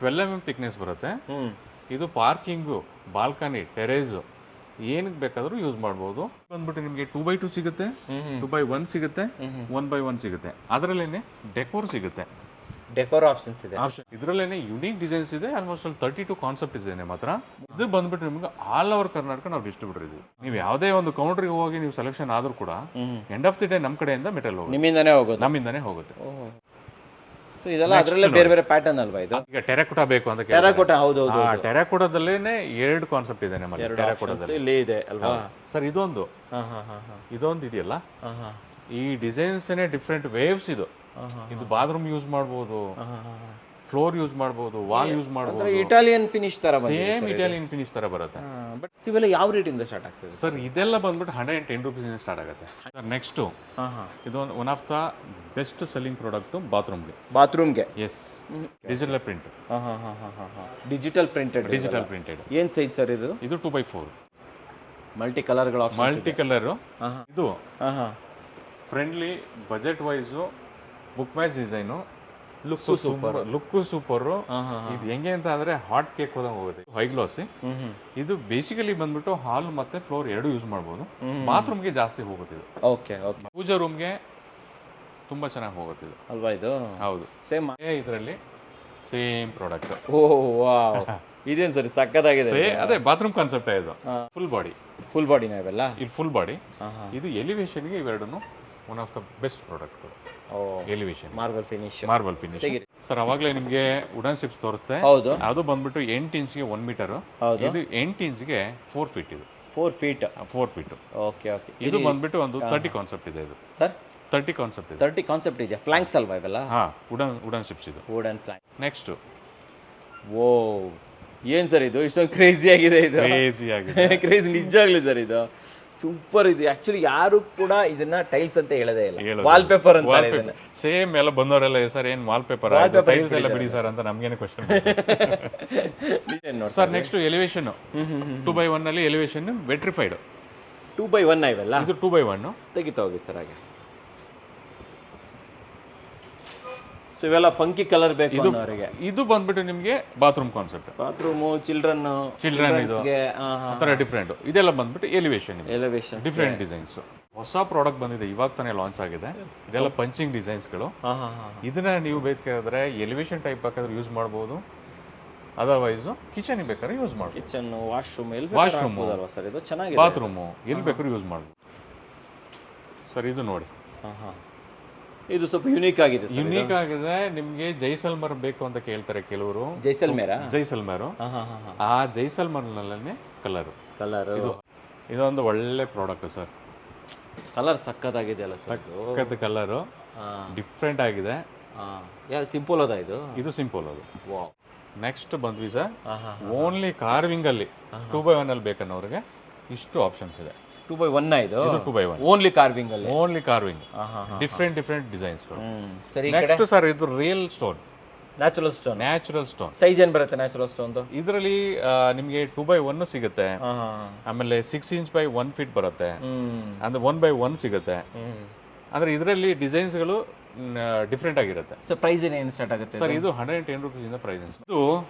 12 mm ಥಿಕ್ನೆಸ್ ಬರುತ್ತೆ. ಇದು ಪಾರ್ಕಿಂಗು, ಬಾಲ್ಕನಿ, ಟೆರೇಸ್ ಏನಕ್ಕೆ ಬೇಕಾದ್ರೂ ಯೂಸ್ ಮಾಡ್ಬೋದು. ಬಂದ್ಬಿಟ್ಟು ನಿಮಗೆ 2x2 ಸಿಗುತ್ತೆ, 2x1 ಸಿಗುತ್ತೆ, 1x1 ಸಿಗುತ್ತೆ. ಅದರಲ್ಲೇನೆ ಡೆಕೋರ್ ಸಿಗುತ್ತೆ. ಡೆಕೋರ್ ಆಪ್ಷನ್ಸ್ ಇದೆ. ಇದರಲ್ಲೇನೆ ಯುನೀಕ್ ಡಿಸೈನ್ಸ್ ಇದೆ. ಆಲ್ಮೋಸ್ಟ್ 32 ಕಾನ್ಸೆಪ್ಟ್ ಇದೆ ಮಾತ್ರ. ಇದು ಬಂದ್ಬಿಟ್ಟು ನಿಮ್ಗೆ ಆಲ್ ಓವರ್ ಕರ್ನಾಟಕ ನಾವು ಡಿಸ್ಟ್ರಿಬ್ಯೂಟರ್ ಇದೀವಿ. ನೀವು ಯಾವುದೇ ಒಂದು ಕೌಂಟರ್ಗೆ ಹೋಗಿ ನೀವು ಸೆಲೆಕ್ಷನ್ ಆದ್ರೂ ಕೂಡ ಎಂಡ್ ಆಫ್ ದಿ ಡೇ ನಮ್ಮ ಕಡೆಯಿಂದ ಮೆಟೀರಿಯಲ್ ಹೋಗುತ್ತೆ, ನಮ್ಮಿಂದಾನೇ ಹೋಗುತ್ತೆ. ಇದೆಲ್ಲ ಅದರಲ್ಲೇ ಬೇರೆ ಬೇರೆ ಪ್ಯಾಟರ್ನ್ ಅಲ್ವಾ ಇದು? ಈಗ ಟೆರಾಕೋಟಾ ಬೇಕು ಅಂತ ಟೆರಾಕೋಟಾದಲ್ಲೇನೆ 2 ಕಾನ್ಸೆಪ್ಟ್ ಇದೆ ನಮ್ಮಲ್ಲಿ. ಟೆರಾಕೋಟಾದಲ್ಲಿ ಇದೆ ಅಲ್ವಾ ಸರ್? ಇದೊಂದು ಇದೆಯಲ್ಲ, ಈ ಡಿಸೈನ್ಸ್ ಡಿಫ್ರೆಂಟ್ ವೇವ್ಸ್. ಇದು ಬಾತ್ರೂಮ್ ಯೂಸ್ ಮಾಡಬಹುದು, ಫ್ಲೋರ್ ಯೂಸ್ ಮಾಡಬಹುದು, ವಾಲ್ ಯೂಸ್ ಮಾಡಬಹುದು. ಇಟಾಲಿಯನ್ ಫಿನಿಶ್ ತರ ಸೇಮ್ ಇಟಾಲಿಯನ್ ಫಿನಿಶ್ ತರ ಬರುತ್ತೆ. ಬಟ್ ಇವೆಲ್ಲ ಯಾವ ರೇಟ್ ಇಂದ ಸ್ಟಾರ್ಟ್ ಆಗ್ತದೆ ಸರ್? ಇದೆಲ್ಲ ಬಂದ್ಬಿಟ್ಟು 110 rupees ಇಂದ ಸ್ಟಾರ್ಟ್ ಆಗುತ್ತೆ. ನೆಕ್ಸ್ಟ್ ಇದು one of the best selling product ಬಾತ್ರೂಮ್ಗೆ. Yes, digital print. Digital printed. ಏನ್ ಸೈಜ್ ಸರ್ ಇದು? ಇದು 2x4 ಮಲ್ಟಿ ಕಲರ್. ಇದು friendly, budget wise, book match design, look super. ಇದು ಹೆಂಗೆ ಅಂತ ಅಂದ್ರೆ ಹಾಟ್ ಕೇಕ್ ಹೋದಂಗೆ ಹೋಗುತ್ತೆ. High glossy. ಇದು ಬೇಸಿಕಲಿ ಬಂದ್ಬಿಟ್ಟು ಹಾಲ್ ಮತ್ತೆ ಫ್ಲೋರ್ 2 ಯೂಸ್ ಮಾಡಬಹುದು. ಬಾತ್ರೂಮ್ಗೆ ಜಾಸ್ತಿ ಹೋಗುತ್ತೆ ಇದು. ಪೂಜಾ ರೂಮ್ಗೆ ತುಂಬಾ ಚೆನ್ನಾಗಿ ಹೋಗುತ್ತೆ ಇದು ಅಲ್ವಾ? ಇದು ಹೌದು. ಸೇಮ್ ಇದರಲ್ಲಿ ಸೇಮ್ ಪ್ರಾಡಕ್ಟ್. ಇದೇನ್ ಸರಿ ಸಕ್ಕತ್ತಾಗಿದೆ. ಅದೇ ಬಾತ್ರೂಮ್ ಕಾನ್ಸೆಪ್ಟ್ ಇದು. ಫುಲ್ ಬಾಡಿ ಇವೆಲ್ಲ. ಇದು ಫುಲ್ ಬಾಡಿ. ಇದು ಎಲಿವೇಶನ್ಗೆ ಇವೆರಡನ್ನು one of the best product. Elevation marble finish. Sir ಅವಾಗಲೇ ನಿಮಗೆ ವುಡನ್ ಸ್ಟ್ರಿಪ್ಸ್ ತೋರಿಸ್ತೆ. ಅದು ಬಂದ್ಬಿಟ್ಟು 8 ಇಂಚ್ಗೆ 1 ಮೀಟರ್. ಇದು 8 ಇಂಚ್ಗೆ 4 ಫೀಟ್. ಇದು 4 ಫೀಟ್. ಓಕೆ. ಇದು ಬಂದ್ಬಿಟ್ಟು ಒಂದು 30 ಕಾನ್ಸೆಪ್ಟ್ ಇದೆ. ಇದು ಸರ್ 30 ಕಾನ್ಸೆಪ್ಟ್ ಇದೆ. ಫ್ಲಾಂಕ್ಸ್ ಅಲ್ವಾ ಇವೆಲ್ಲ? ವುಡನ್ ಸ್ಟ್ರಿಪ್ಸ್ ಇದು. Wooden Planck. ನೆಕ್ಸ್ಟ್ ಏನ್ ಸರ್ ಇದು ಇಷ್ಟೊಂದು ಕ್ರೇಜಿ ಆಗಿದೆ ಇದು? ಕ್ರೇಜಿ ಆಗಿದೆ. ಕ್ರೇಜಿ ನಿಜವಾಗ್ಲಿ ಸರ್ ಇದು ಸೂಪರ್ ಇದು. ಆಕ್ಚುಲಿ ಯಾರು ಕೂಡ ಇದನ್ನ ಟೈಲ್ಸ್ ಅಂತ ಹೇಳದೇ ಇಲ್ಲ, ವಾಲ್ ಪೇಪರ್ ಅಂತ ಇದನ್ನ. ಸೇಮ್ ಎಲ್ಲ ಬಂದವರೆಲ್ಲ ಸರ್ ಏನ್ ವಾಲ್ ಪೇಪರ್ ಟೈಲ್ಸ್ ಎಲ್ಲ ಬಿಡಿ ಸರ್ ಅಂತ ನಮ್ಗೇನೆ question. Sir next elevation 2x1 ಅಲ್ಲಿ ಎಲಿವೇಶನ್ ವೆಟ್ರಿಫೈಡ್ 2x1 ಇವೆಲ್ಲ. ಇದು 2x1 ತೆಗಿತಾ ಹೋಗಿ ಸರ್ ಹಾಗೆ. ಸೊ ಇವೆಲ್ಲ ಫಂಕಿ ಕಲರ್ ಬೇಕು ಅವರಿಗೆ. ಇದು ಬಂದ್ಬಿಟ್ಟು ನಿಮ್ಗೆ ಬಾತ್ರೂಮ್ ಕಾನ್ಸೆಪ್ಟ್, ಬಾತ್ರೂಮ್, ಚಿಲ್ಡ್ರನ್ ಇದು ತರ ಡಿಫ್ರೆಂಟ್. ಇದೆಲ್ಲ ಬಂದ್ಬಿಟ್ಟು ಎಲಿವೇಶನ್ ಡಿಫ್ರೆಂಟ್ ಡಿಸೈನ್ಸ್. ಹೊಸ ಪ್ರಾಡಕ್ಟ್ ಬಂದಿದೆ, ಇವಾಗ ತಾನೇ ಲಾಂಚ್ ಆಗಿದೆ. ಇದೆಲ್ಲ ಪಂಚಿಂಗ್ ಡಿಸೈನ್ಸ್ಗಳು. ಇದನ್ನ ನೀವು ಬೇಕಾದ್ರೆ ಎಲಿವೇಶನ್ ಟೈಪ್ ಬೇಕಾದ್ರೆ ಯೂಸ್ ಮಾಡಬಹುದು, ಅದರ್ವೈಸ್ ಕಿಚನ್ ಬೇಕಾದ್ರೆ ಯೂಸ್ ಮಾಡಬಹುದು. ಕಿಚನ್, ವಾಶ್ರೂಮ್, ಸರ್ ಇದು ಚೆನ್ನಾಗಿದೆ. ಬಾತ್ರೂಮ್ ಎಲ್ಲಿ ಬೇಕಾದ್ರೂ ಯೂಸ್ ಮಾಡಬಹುದು ಸರ್. ಇದು ನೋಡಿ, ಇದು ಸ್ವಲ್ಪ ಯುನೀಕ್ ಆಗಿದೆ. ಯುನೀಕ್ ಆಗಿದೆ. ನಿಮ್ಗೆ ಜೈಸಲ್ಮರ್ ಬೇಕು ಅಂತ ಕೇಳ್ತಾರೆ ಕೆಲವರು. ಜೈಸಲ್ಮೇರ್ ಆ ಜೈಸಲ್ಮರ್ ನಲ್ಲೇ ಕಲರ್ ಇದೊಂದು ಒಳ್ಳೆ ಪ್ರಾಡಕ್ಟ್ ಸರ್. ಕಲರ್ ಸಕ್ಕತ್ತಾಗಿದೆ ಅಲ್ಲ ಸರ್? ಸಕ್ಕತ್ ಕಲರ್, ಡಿಫ್ರೆಂಟ್ ಆಗಿದೆ. ಸಿಂಪಲ್ ಅದ ಇದು? ಇದು ಸಿಂಪಲ್ ಅದು. ನೆಕ್ಸ್ಟ್ ಬಂದ್ವಿ ಸರ್, ಓನ್ಲಿ ಕಾರ್ವಿಂಗ್ ಅಲ್ಲಿ 2x1 ಅಲ್ಲಿ ಬೇಕನ್ನೋರಿಗೆ ಇಷ್ಟು ಆಪ್ಷನ್ಸ್ ಇದೆ. 2x1 ಇದು 2x1 ಓನ್ಲಿ ಕಾರ್ವಿಂಗ್ ಅಲ್ಲಿ. Only carving, different designs. Next sir ಇದು real stone, natural stone. Size ಏನ್ ಬರುತ್ತೆ ನ್ಯಾಚುರಲ್ ಸ್ಟೋನ್? ಇದರಲ್ಲಿ ನಿಮ್ಗೆ 2x1 ಸಿಗುತ್ತೆ, ಆಮೇಲೆ 6 ಇಂಚ್ by 1 ಫೀಟ್ ಬರುತ್ತೆ, ಅಂದ್ರೆ 1x1 ಸಿಗುತ್ತೆ. ಅಂದ್ರೆ ಇದರಲ್ಲಿ ಡಿಸೈನ್ಸ್ ಗಳು ಡಿಫ್ರೆಂಟ್ ಆಗಿರುತ್ತೆ. ಸೊ ಪ್ರೈಸ್ ಏನು ಸ್ಟಾರ್ಟ್ ಆಗುತ್ತೆ ಸರ್? ಇದು 110 rupees ಇಂದ ಪ್ರೈಸ್. ಇದು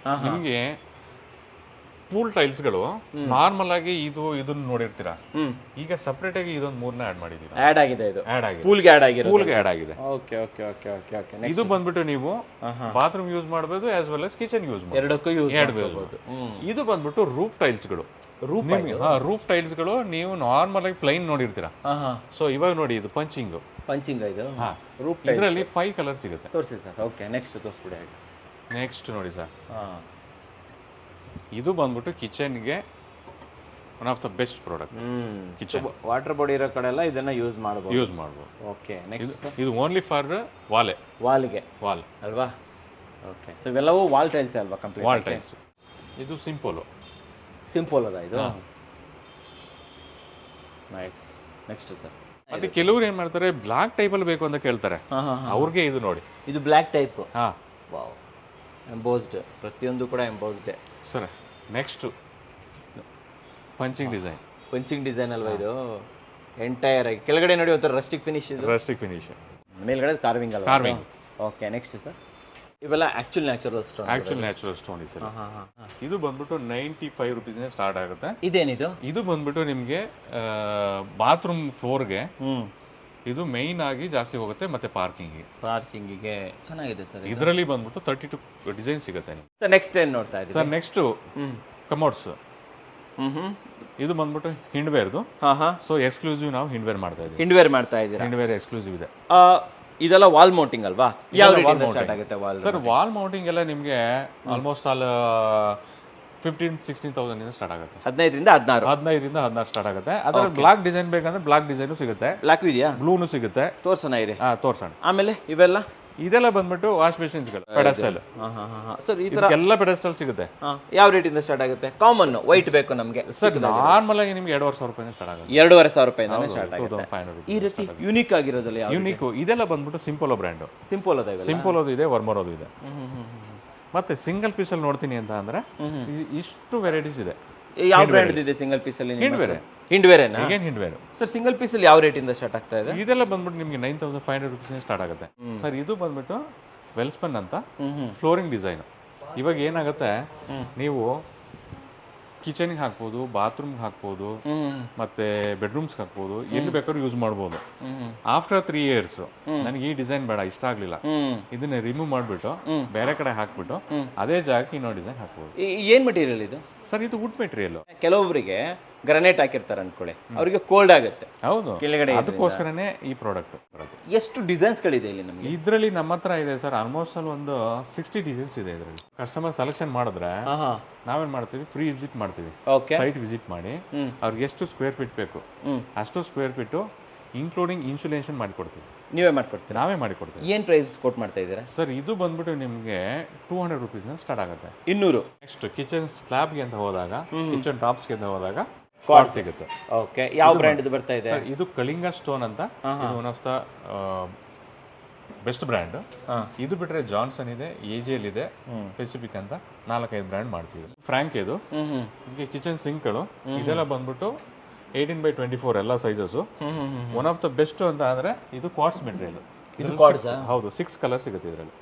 ನಿಮ್ಗೆ ಪೂಲ್ ಟೈಲ್ಸ್ ಗಳು ನಾರ್ಮಲ್ ಆಗಿ ಇದನ್ನ ನೋಡಿರ್ತೀರಾ, ಈಗ ಸಪರೇಟ್ ಆಗಿ ಇದೊಂದು 3ನ ಆಡ್ ಮಾಡಿದೀವಿ. ಆಡ್ ಆಗಿದೆ, ಇದು ಆಡ್ ಆಗಿದೆ, ಪೂಲ್ಗೆ ಆಡ್ ಆಗಿದೆ. ಪೂಲ್ಗೆ ಆಡ್ ಆಗಿದೆ. Okay okay okay okay okay. ಇದು ಬಂದ್ಬಿಟ್ಟು ನೀವು ಬಾತ್ರೂಮ್ ಯೂಸ್ ಮಾಡಬಹುದು as well as kitchen use ಮಾಡಬಹುದು, ಎರಡಕ್ಕೂ ಯೂಸ್ ಮಾಡಬಹುದು. ಇದು ಬಂದ್ಬಿಟ್ಟು ರೂಫ್ ಟೈಲ್ಸ್ ಗಳು. ರೂಫ್ ಟೈಲ್ಸ್ ಗಳು ನೀವು ನಾರ್ಮಲ್ ಆಗಿ ಪ್ಲೈನ್ ನೋಡಿರ್ತೀರಾ. ಸೊ ಇವಾಗ ನೋಡಿ, ಇದು ಪಂಚಿಂಗ್ ಇದು ರೂಫ್ ಇದರಲ್ಲಿ 5 ಕಲರ್ ಸಿಗುತ್ತೆ. ತೋರಿಸಿ ಸರ್. ಓಕೆ, ನೆಕ್ಸ್ಟ್ ತೋರಿಸ್ಬಿಡಿ. ನೆಕ್ಸ್ಟ್ ನೋಡಿ ಸರ್, ಇದು ಬಂದ್ಬಿಟ್ಟು ಕಿಚನ್ಗೆ one of the best product. Kitchen water body ಇರೋ ಕಡೆ ಎಲ್ಲ ಇದನ್ನ ಯೂಸ್ ಮಾಡಬಹುದು. ಓಕೆ, ನೆಕ್ಸ್ಟ್ ಇದು ಓನ್ಲಿ ಫಾರ್ ವಾಲ್ಗೆ ಅಲ್ವಾ? ಓಕೆ, ಸೊ ಇವೆಲ್ಲವೂ ವಾಲ್ ಟೈಲ್ಸ್ ಅಲ್ವಾ? Complete wall tiles. ಇದು ಸಿಂಪಲ್ ಅದ ಇದು? ನೈಸ್. ನೆಕ್ಸ್ಟ್ ಸರ್, ಮತ್ತೆ ಕೆಲವರು ಏನ್ ಮಾಡ್ತಾರೆ, ಬ್ಲಾಕ್ ಟೈಪ್ ಅಲ್ಲಿ ಬೇಕು ಅಂತ ಕೇಳ್ತಾರೆ. ಅವ್ರಿಗೆ ಇದು ನೋಡಿ, ಇದು ಬ್ಲಾಕ್ ಟೈಪ್. ವಾವ್, ಎಂಬೋಸ್ಡ್, ಪ್ರತಿಯೊಂದು ಕೂಡ embossed sir. Next punching design ಅಲ್ವಾ ಇದು? ಎಂಟೈರ್ ಆಗಿ ಕೆಳಗಡೆ ನೋಡಿ ಒಂಥರ ರಸ್ಟಿಕ್ ಫಿನಿಶ್, ಮೇಲ್ಗಡೆ ಕಾರ್ವಿಂಗ್ ಅಲ್ವಾ? ಕಾರ್ವಿಂಗ್. ಓಕೆ, ನೆಕ್ಸ್ಟ್ ಸರ್, ಇವೆಲ್ಲ ಆಕ್ಚುಲ್ ನ್ಯಾಚುರಲ್ ಸ್ಟೋನ್ ಸರ್. ಇದು ಬಂದ್ಬಿಟ್ಟು 95 rupees ಸ್ಟಾರ್ಟ್ ಆಗುತ್ತೆ. ಇದೇನಿದು? ಇದು ಬಂದ್ಬಿಟ್ಟು ನಿಮ್ಗೆ ಬಾತ್ರೂಮ್ ಫ್ಲೋರ್ಗೆ ಇದು ಮೈನ್ ಆಗಿ ಜಾಸ್ತಿ ಹೋಗುತ್ತೆ, ಮತ್ತೆ ಪಾರ್ಕಿಂಗಿಗೆ ಚೆನ್ನಾಗಿದೆ ಸರ್. ಇದರಲ್ಲಿ ಬಂದ್ಬಿಟ್ಟು 32 ಡಿಸೈನ್ ಸಿಗುತ್ತೆ ನಿಮ್ಗೆ. ಸರ್ ನೆಕ್ಸ್ಟ್ ಏನ್ ನೋಡ್ತಾ ಇದ್ದೀವಿ ಸರ್? Next commodes. ಇದು ಬಂದ್ಬಿಟ್ಟು ಹಿಂಡ್ವೇರ್ದು. ಸೊ ಎಕ್ಸ್ಕ್ಲೂಸಿವ್ ನಾವು ಹಿಂಡ್ವೇರ್ ಮಾಡ್ತಾ ಇದ್ದೀವಿ. ಹಿಂಡ್ವೇರ್ ಎಕ್ಸ್ಕ್ಲೂಸಿವ್ ಇದೆ. ಇದೆಲ್ಲ ವಾಲ್ ಮೌಂಟಿಂಗ್ ಅಲ್ವಾ? ಯಾವ ರೀತಿಯಿಂದ ಸ್ಟಾರ್ಟ್ ಆಗುತ್ತೆ ವಾಲ್? ಸರ್ ವಾಲ್ ಮೌಂಟಿಂಗ್ ಎಲ್ಲ ನಿಮಗೆ ಆಲ್ಮೋಸ್ಟ್ ಆಲ್ 15,000-16,000 ಇಂದ ಸ್ಟಾರ್ಟ್ ಆಗುತ್ತೆ. 15ರಿಂದ 16 ಸ್ಟಾರ್ಟ್ ಆಗುತ್ತೆ. ಅದರ ಬ್ಲಾಕ್ ಡಿಸೈನ್ ಬೇಕಂದ್ರೆ ಬ್ಲಾಕ್ ಡಿಸೈನು ಸಿಗುತ್ತೆ, ಬ್ಲಾಕ್ ಇದೆಯಾ, ಬ್ಲೂನು ಸಿಗುತ್ತೆ. ತೋರ್ಸೋಣ ಇದೆ? ತೋರ್ಸೋಣ. ಆಮೇಲೆ ಇದೆಲ್ಲ ಬಂದ್ಬಿಟ್ಟು ವಾಶ್ ಬೇಸಿನ್ಸ್ಗಳು, ಪೆಡಸ್ಟಲ್. ಸರ್ ಈ ತರ ಎಲ್ಲ ಪೆಡಸ್ಟಲ್ ಸಿಗುತ್ತೆ. ಯಾವ ರೇಟಿಂದ ಸ್ಟಾರ್ಟ್ ಆಗುತ್ತೆ? ಕಾಮನ್ ವೈಟ್ ಬೇಕು ನಮಗೆ ಸರ್, ನಾರ್ಮಲ್ ಆಗಿ ನಿಮ್ಗೆ 2,500 ರೂಪಾಯಿ ಸ್ಟಾರ್ಟ್ ಆಗುತ್ತೆ. 2,500 ರೂಪಾಯಿಂದ ಸ್ಟಾರ್ಟ್ ಆಗುತ್ತೆ. ಈ ರೀತಿ ಯೂನಿಕ್ ಆಗಿರೋದಲ್ಲ? ಯೂನಿಕ್. ಇದೆಲ್ಲ ಬಂದ್ಬಿಟ್ಟು ಸಿಂಪಲ್ ಬ್ರ್ಯಾಂಡ್. ಸಿಂಪಲ್ ಇದೆ, ವರ್ಮೋರ್ ಇದೆ. ಮತ್ತೆ ಸಿಂಗಲ್ ಪೀಸ್ ಅಲ್ಲಿ ನೋಡ್ತೀನಿ ಅಂತ ಅಂದ್ರೆ ಇಷ್ಟು ವೆರೈಟೀಸ್ ಇದೆ. ಯಾವ ಬ್ರ್ಯಾಂಡ್ ಇದೆ ಸಿಂಗಲ್ ಪೀಸ್ ಅಲ್ಲಿ? ಹಿಂಡ್ವೇರ್. ಸರ್ ಸಿಂಗಲ್ ಪೀಸ್ ಅಲ್ಲಿ ಯಾವ ರೇಟ್ ಇಂದ ಸ್ಟಾರ್ಟ್ ಆಗ್ತಾ ಇದೆ? ಇದೆಲ್ಲ ಬಂದ್ಬಿಟ್ಟು ನಿಮ್ಗೆ 9,500 rupees ಸ್ಟಾರ್ಟ್ ಆಗುತ್ತೆ ಸರ್. ಇದು ಬಂದ್ಬಿಟ್ಟು ವೆಲ್ಸ್ಪನ್ ಅಂತ ಫ್ಲೋರಿಂಗ್ ಡಿಸೈನ್. ಇವಾಗ ಏನಾಗುತ್ತೆ, ನೀವು ಕಿಚನ್ಗೆ ಹಾಕ್ಬೋದು, ಬಾತ್ರೂಮ್ಗೆ ಹಾಕ್ಬೋದು, ಮತ್ತೆ ಬೆಡ್ರೂಮ್ಸ್ ಹಾಕ್ಬೋದು, ಎಲ್ಲಿ ಬೇಕಾದ್ರೂ ಯೂಸ್ ಮಾಡ್ಬೋದು. ಆಫ್ಟರ್ 3 years ನನಗೆ ಈ ಡಿಸೈನ್ ಬೇಡ, ಇಷ್ಟ ಆಗ್ಲಿಲ್ಲ, ಇದನ್ನ ರಿಮೂವ್ ಮಾಡ್ಬಿಟ್ಟು ಬೇರೆ ಕಡೆ ಹಾಕ್ಬಿಟ್ಟು ಅದೇ ಜಾಗಕ್ಕೆ ಇನ್ನೊಂದು ಡಿಸೈನ್ ಹಾಕ್ಬೋದು. ಏನ್ ಮೆಟೀರಿಯಲ್ ಇದು ಸರ್? ಇದು ವುಡ್ ಮೆಟೀರಿಯಲ್. ಕೆಲವೊಬ್ಬರಿಗೆ ಗ್ರಾನೈಟ್ ಹಾಕಿರ್ತಾರೆ ಅನ್ಕೊಳ್ಳಿ, ಅವರಿಗೆ ಕೋಲ್ಡ್ ಆಗುತ್ತೆ. ಹೌದು, ಕೆಳಗಡೆ. ಅದಕ್ಕೋಸ್ಕರನೇ ಈ ಪ್ರಾಡಕ್ಟ್. ಎಷ್ಟು ಡಿಸೈನ್ಸ್ ಗಳಿದೆ ಇಲ್ಲಿ ನಮಗೆ? ಇದರಲ್ಲಿ ನಮ್ಮ ಹತ್ರ ಇದೆ ಸರ್ ಆಲ್ಮೋಸ್ಟ್ ಅಲ್ಲಿ ಒಂದು 60 ಡಿಸೈನ್ಸ್ ಇದೆ. ಇದರಲ್ಲಿ ಕಸ್ಟಮರ್ ಸೆಲೆಕ್ಷನ್ ಮಾಡಿದ್ರೆ ನಾವೇನ್ ಮಾಡ್ತೀವಿ, ಫ್ರೀ ವಿಸಿಟ್ ಮಾಡ್ತೀವಿ. ಸೈಟ್ ವಿಸಿಟ್ ಮಾಡಿ ಅವ್ರಿಗೆ ಎಷ್ಟು ಸ್ಕ್ವೇರ್ ಫೀಟ್ ಬೇಕು ಅಷ್ಟು ಸ್ಕ್ವೇರ್ ಫೀಟ್ ಇನ್ಕ್ಲೂಡಿಂಗ್ ಇನ್ಸುಲೇಷನ್ ಮಾಡಿಕೊಡ್ತೀವಿ. ನೀವೇ ಮಾಡ್ಕೊಡ್ತೀರಾ? ನಾವೇ ಮಾಡಿಕೊಡ್ತೀವಿ. ಏನು ಪ್ರೈಸ್ ಕೊಟ್ಟು ಮಾಡ್ತಾ ಇದ್ದೀರಾ ಸರ್ ಇದು ಬಂದ್ಬಿಟ್ಟು ನಿಮಗೆ 200 ರುಪೀಸ್ನ ಸ್ಟಾರ್ಟ್ ಆಗುತ್ತೆ. 200. ನೆಕ್ಸ್ಟ್ ಕಿಚನ್ ಸ್ಲ್ಯಾಬ್ಗೆ ಅಂತ ಹೋದಾಗ, ಕಿಚನ್ ಟಾಪ್ಸ್ಗೆ ಅಂತ ಹೋದಾಗ ಕಾರ್ಡ್ ಸಿಗುತ್ತೆ. ಓಕೆ, ಯಾವ ಬ್ರ್ಯಾಂಡ್ ಇದು ಬರ್ತಾ ಇದೆ? ಸರ್ ಇದು ಕಳಿಂಗ ಸ್ಟೋನ್ ಅಂತ, one of the best brand. ಇದು ಬಿಟ್ರೆ ಜಾನ್ಸನ್ ಇದೆ, AJL ಇದೆ, ಪೆಸಿಫಿಕ್ ಅಂತ 4-5 ಬ್ರ್ಯಾಂಡ್ ಮಾಡ್ತೀವಿ. ಫ್ರಾಂಕ್ ಇದು ನಿಮಗೆ ಕಿಚನ್ ಸಿಂಕ್ಗಳು ಇದೆಲ್ಲ ಬಂದ್ಬಿಟ್ಟು 18x24 ಎಲ್ಲ sizes. One of the best ಅಂತ ಅಂದ್ರೆ ಇದು ಕ್ವಾರ್ಟ್ಸ್ ಮೆಟೀರಿಯಲ್. ಇದು ಕಾರ್ಡ್ಸ್? ಹೌದು, 6 ಕಲರ್ ಸಿಗುತ್ತೆ ಇದರಲ್ಲಿ.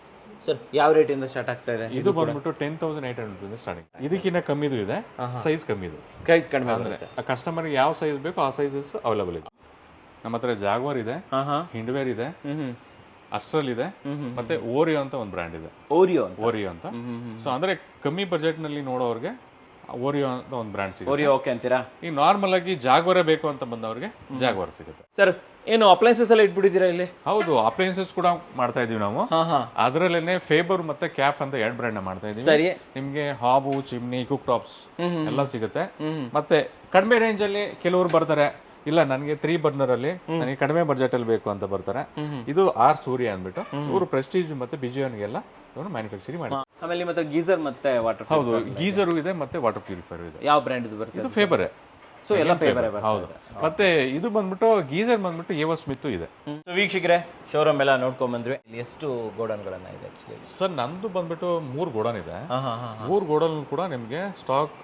ಸರ್ ಯಾವ ರೇಟಿಂದ ಸ್ಟಾರ್ಟ್ ಆಗ್ತಾ ಇದೆ? ಇದು ಬಂದ್ಬಿಟ್ಟು 10,800 ರುಪೀಸ್ ಸ್ಟಾರ್ಟಿಂಗ್. ಇದಕ್ಕಿಂತ ಕಮ್ಮಿದು ಇದೆ, ಸೈಜ್ ಕಮ್ಮಿ ಇದೆ. ಕಡಿಮೆ ಅಂದ್ರೆ ಕಸ್ಟಮರ್ಗೆ ಯಾವ ಸೈಜ್ ಬೇಕೋ ಆ ಸೈಜಸ್ ಅವೈಲೇಬಲ್ ಇದೆ. ನಮ್ಮ ಹತ್ರ ಜಾಗ್ವಾರ್ ಇದೆ, ಹಿಂಡ್ವೇರ್ ಇದೆ, ಅಸ್ಟ್ರಲ್ ಇದೆ, ಮತ್ತೆ ಓರಿಯೋ ಅಂತ ಒಂದು ಬ್ರ್ಯಾಂಡ್ ಇದೆ. ಓರಿಯೋ ಅಂತ. ಸೊ ಅಂದ್ರೆ ಕಮ್ಮಿ ಬಜೆಟ್ ನಲ್ಲಿ ನೋಡೋರಿಗೆ ಓರಿಯೋ ಅಂತ ಒಂದು ಬ್ರ್ಯಾಂಡ್ ಸಿಗುತ್ತೆ. ಓರಿಯೋ ಓಕೆ ಅಂತೀರಾ? ಈಗ ನಾರ್ಮಲ್ ಆಗಿ ಜಾಗ್ವಾರೇ ಬೇಕು ಅಂತ ಬಂದವರಿಗೆ ಜಾಗ್ವಾರ್ ಸಿಗುತ್ತೆ. ಸರ್ ಏನು ಅಪ್ಲೈನ್ಸಸ್ ಎಲ್ಲ ಇಟ್ಬಿಟ್ಟಿದ್ದೀರಾ ಇಲ್ಲಿ? ಹೌದು, ಅಪ್ಲೈನ್ಸಸ್ ಕೂಡ ಮಾಡ್ತಾ ಇದೀವಿ ನಾವು. ಅದರಲ್ಲೇನೆ ಫೇಬರ್ ಮತ್ತೆ ಕ್ಯಾಪ್ ಅಂತ 2 ಬ್ರ್ಯಾಂಡ್ ಮಾಡ್ತಾ ಇದೀವಿ. ಸರಿ, ನಿಮ್ಗೆ ಹಾಬು, ಚಿಮ್ನಿ, ಕುಕ್ ಟಾಪ್ಸ್ ಎಲ್ಲ ಸಿಗುತ್ತೆ. ಮತ್ತೆ ಕಡಿಮೆ ರೇಂಜ್ ಅಲ್ಲಿ ಕೆಲವರು ಬರ್ತಾರೆ, ಇಲ್ಲ ನನಗೆ 3 ಬರ್ನರ್ ಅಲ್ಲಿ ನನಗೆ ಕಡಿಮೆ ಬಜೆಟ್ ಅಲ್ಲಿ ಬೇಕು ಅಂತ ಬರ್ತಾರೆ. ಇದು ಆರ್ ಸೂರ್ಯ ಅಂದ್ಬಿಟ್ಟು ಇವರು ಪ್ರೆಸ್ಟೀಜ್ ಮತ್ತೆ ಬಿಜಿಯೋನ್ಗೆಲ್ಲ ಇವರು ಮ್ಯಾನುಫ್ಯಾಕ್ಚರಿಂಗ್ ಮಾಡಿ. ಆಮೇಲೆ ಮತ್ತೆ ಗೀಸರ್ ಮತ್ತೆ ವಾಟರ್. ಹೌದು, ಗೀಸರ್ ಇದೆ ಮತ್ತೆ ವಾಟರ್ ಪ್ಯೂರಿಫೈರ್ ಇದೆ. ಯಾವ ಬ್ರ್ಯಾಂಡ್ ಇದು ಬರುತ್ತೆ? ಇದು ಫೇಬರ್. ಸೊ ಎಲ್ಲ ಫೇಬರ್. ಹೌದು. ಮತ್ತೆ ಇದು ಬಂದ್ಬಿಟ್ಟು ಗೀಸರ್ ಬಂದ್ಬಿಟ್ಟು ಎವೋ ಸ್ಮಿತ್ ಇದೆ. ಸೊ ವೀಕ್ಷಕರೇ, ಶೋರೂಮ್ ಎಲ್ಲ ನೋಡ್ಕೊಂಡ್ ಬಂದ್ವಿ. ಇಲ್ಲಿ ಎಷ್ಟು ಗೋಡನ್ಗಳನ್ನ ಇದೆ ಆಕ್ಚುಲಿ? ಸರ್ ನಂದು ಬಂದ್ಬಿಟ್ಟು 3 ಗೋಡನ್ ಇದೆ. 3 ಗೋಡನ್ ಕೂಡ ನಿಮಗೆ ಸ್ಟಾಕ್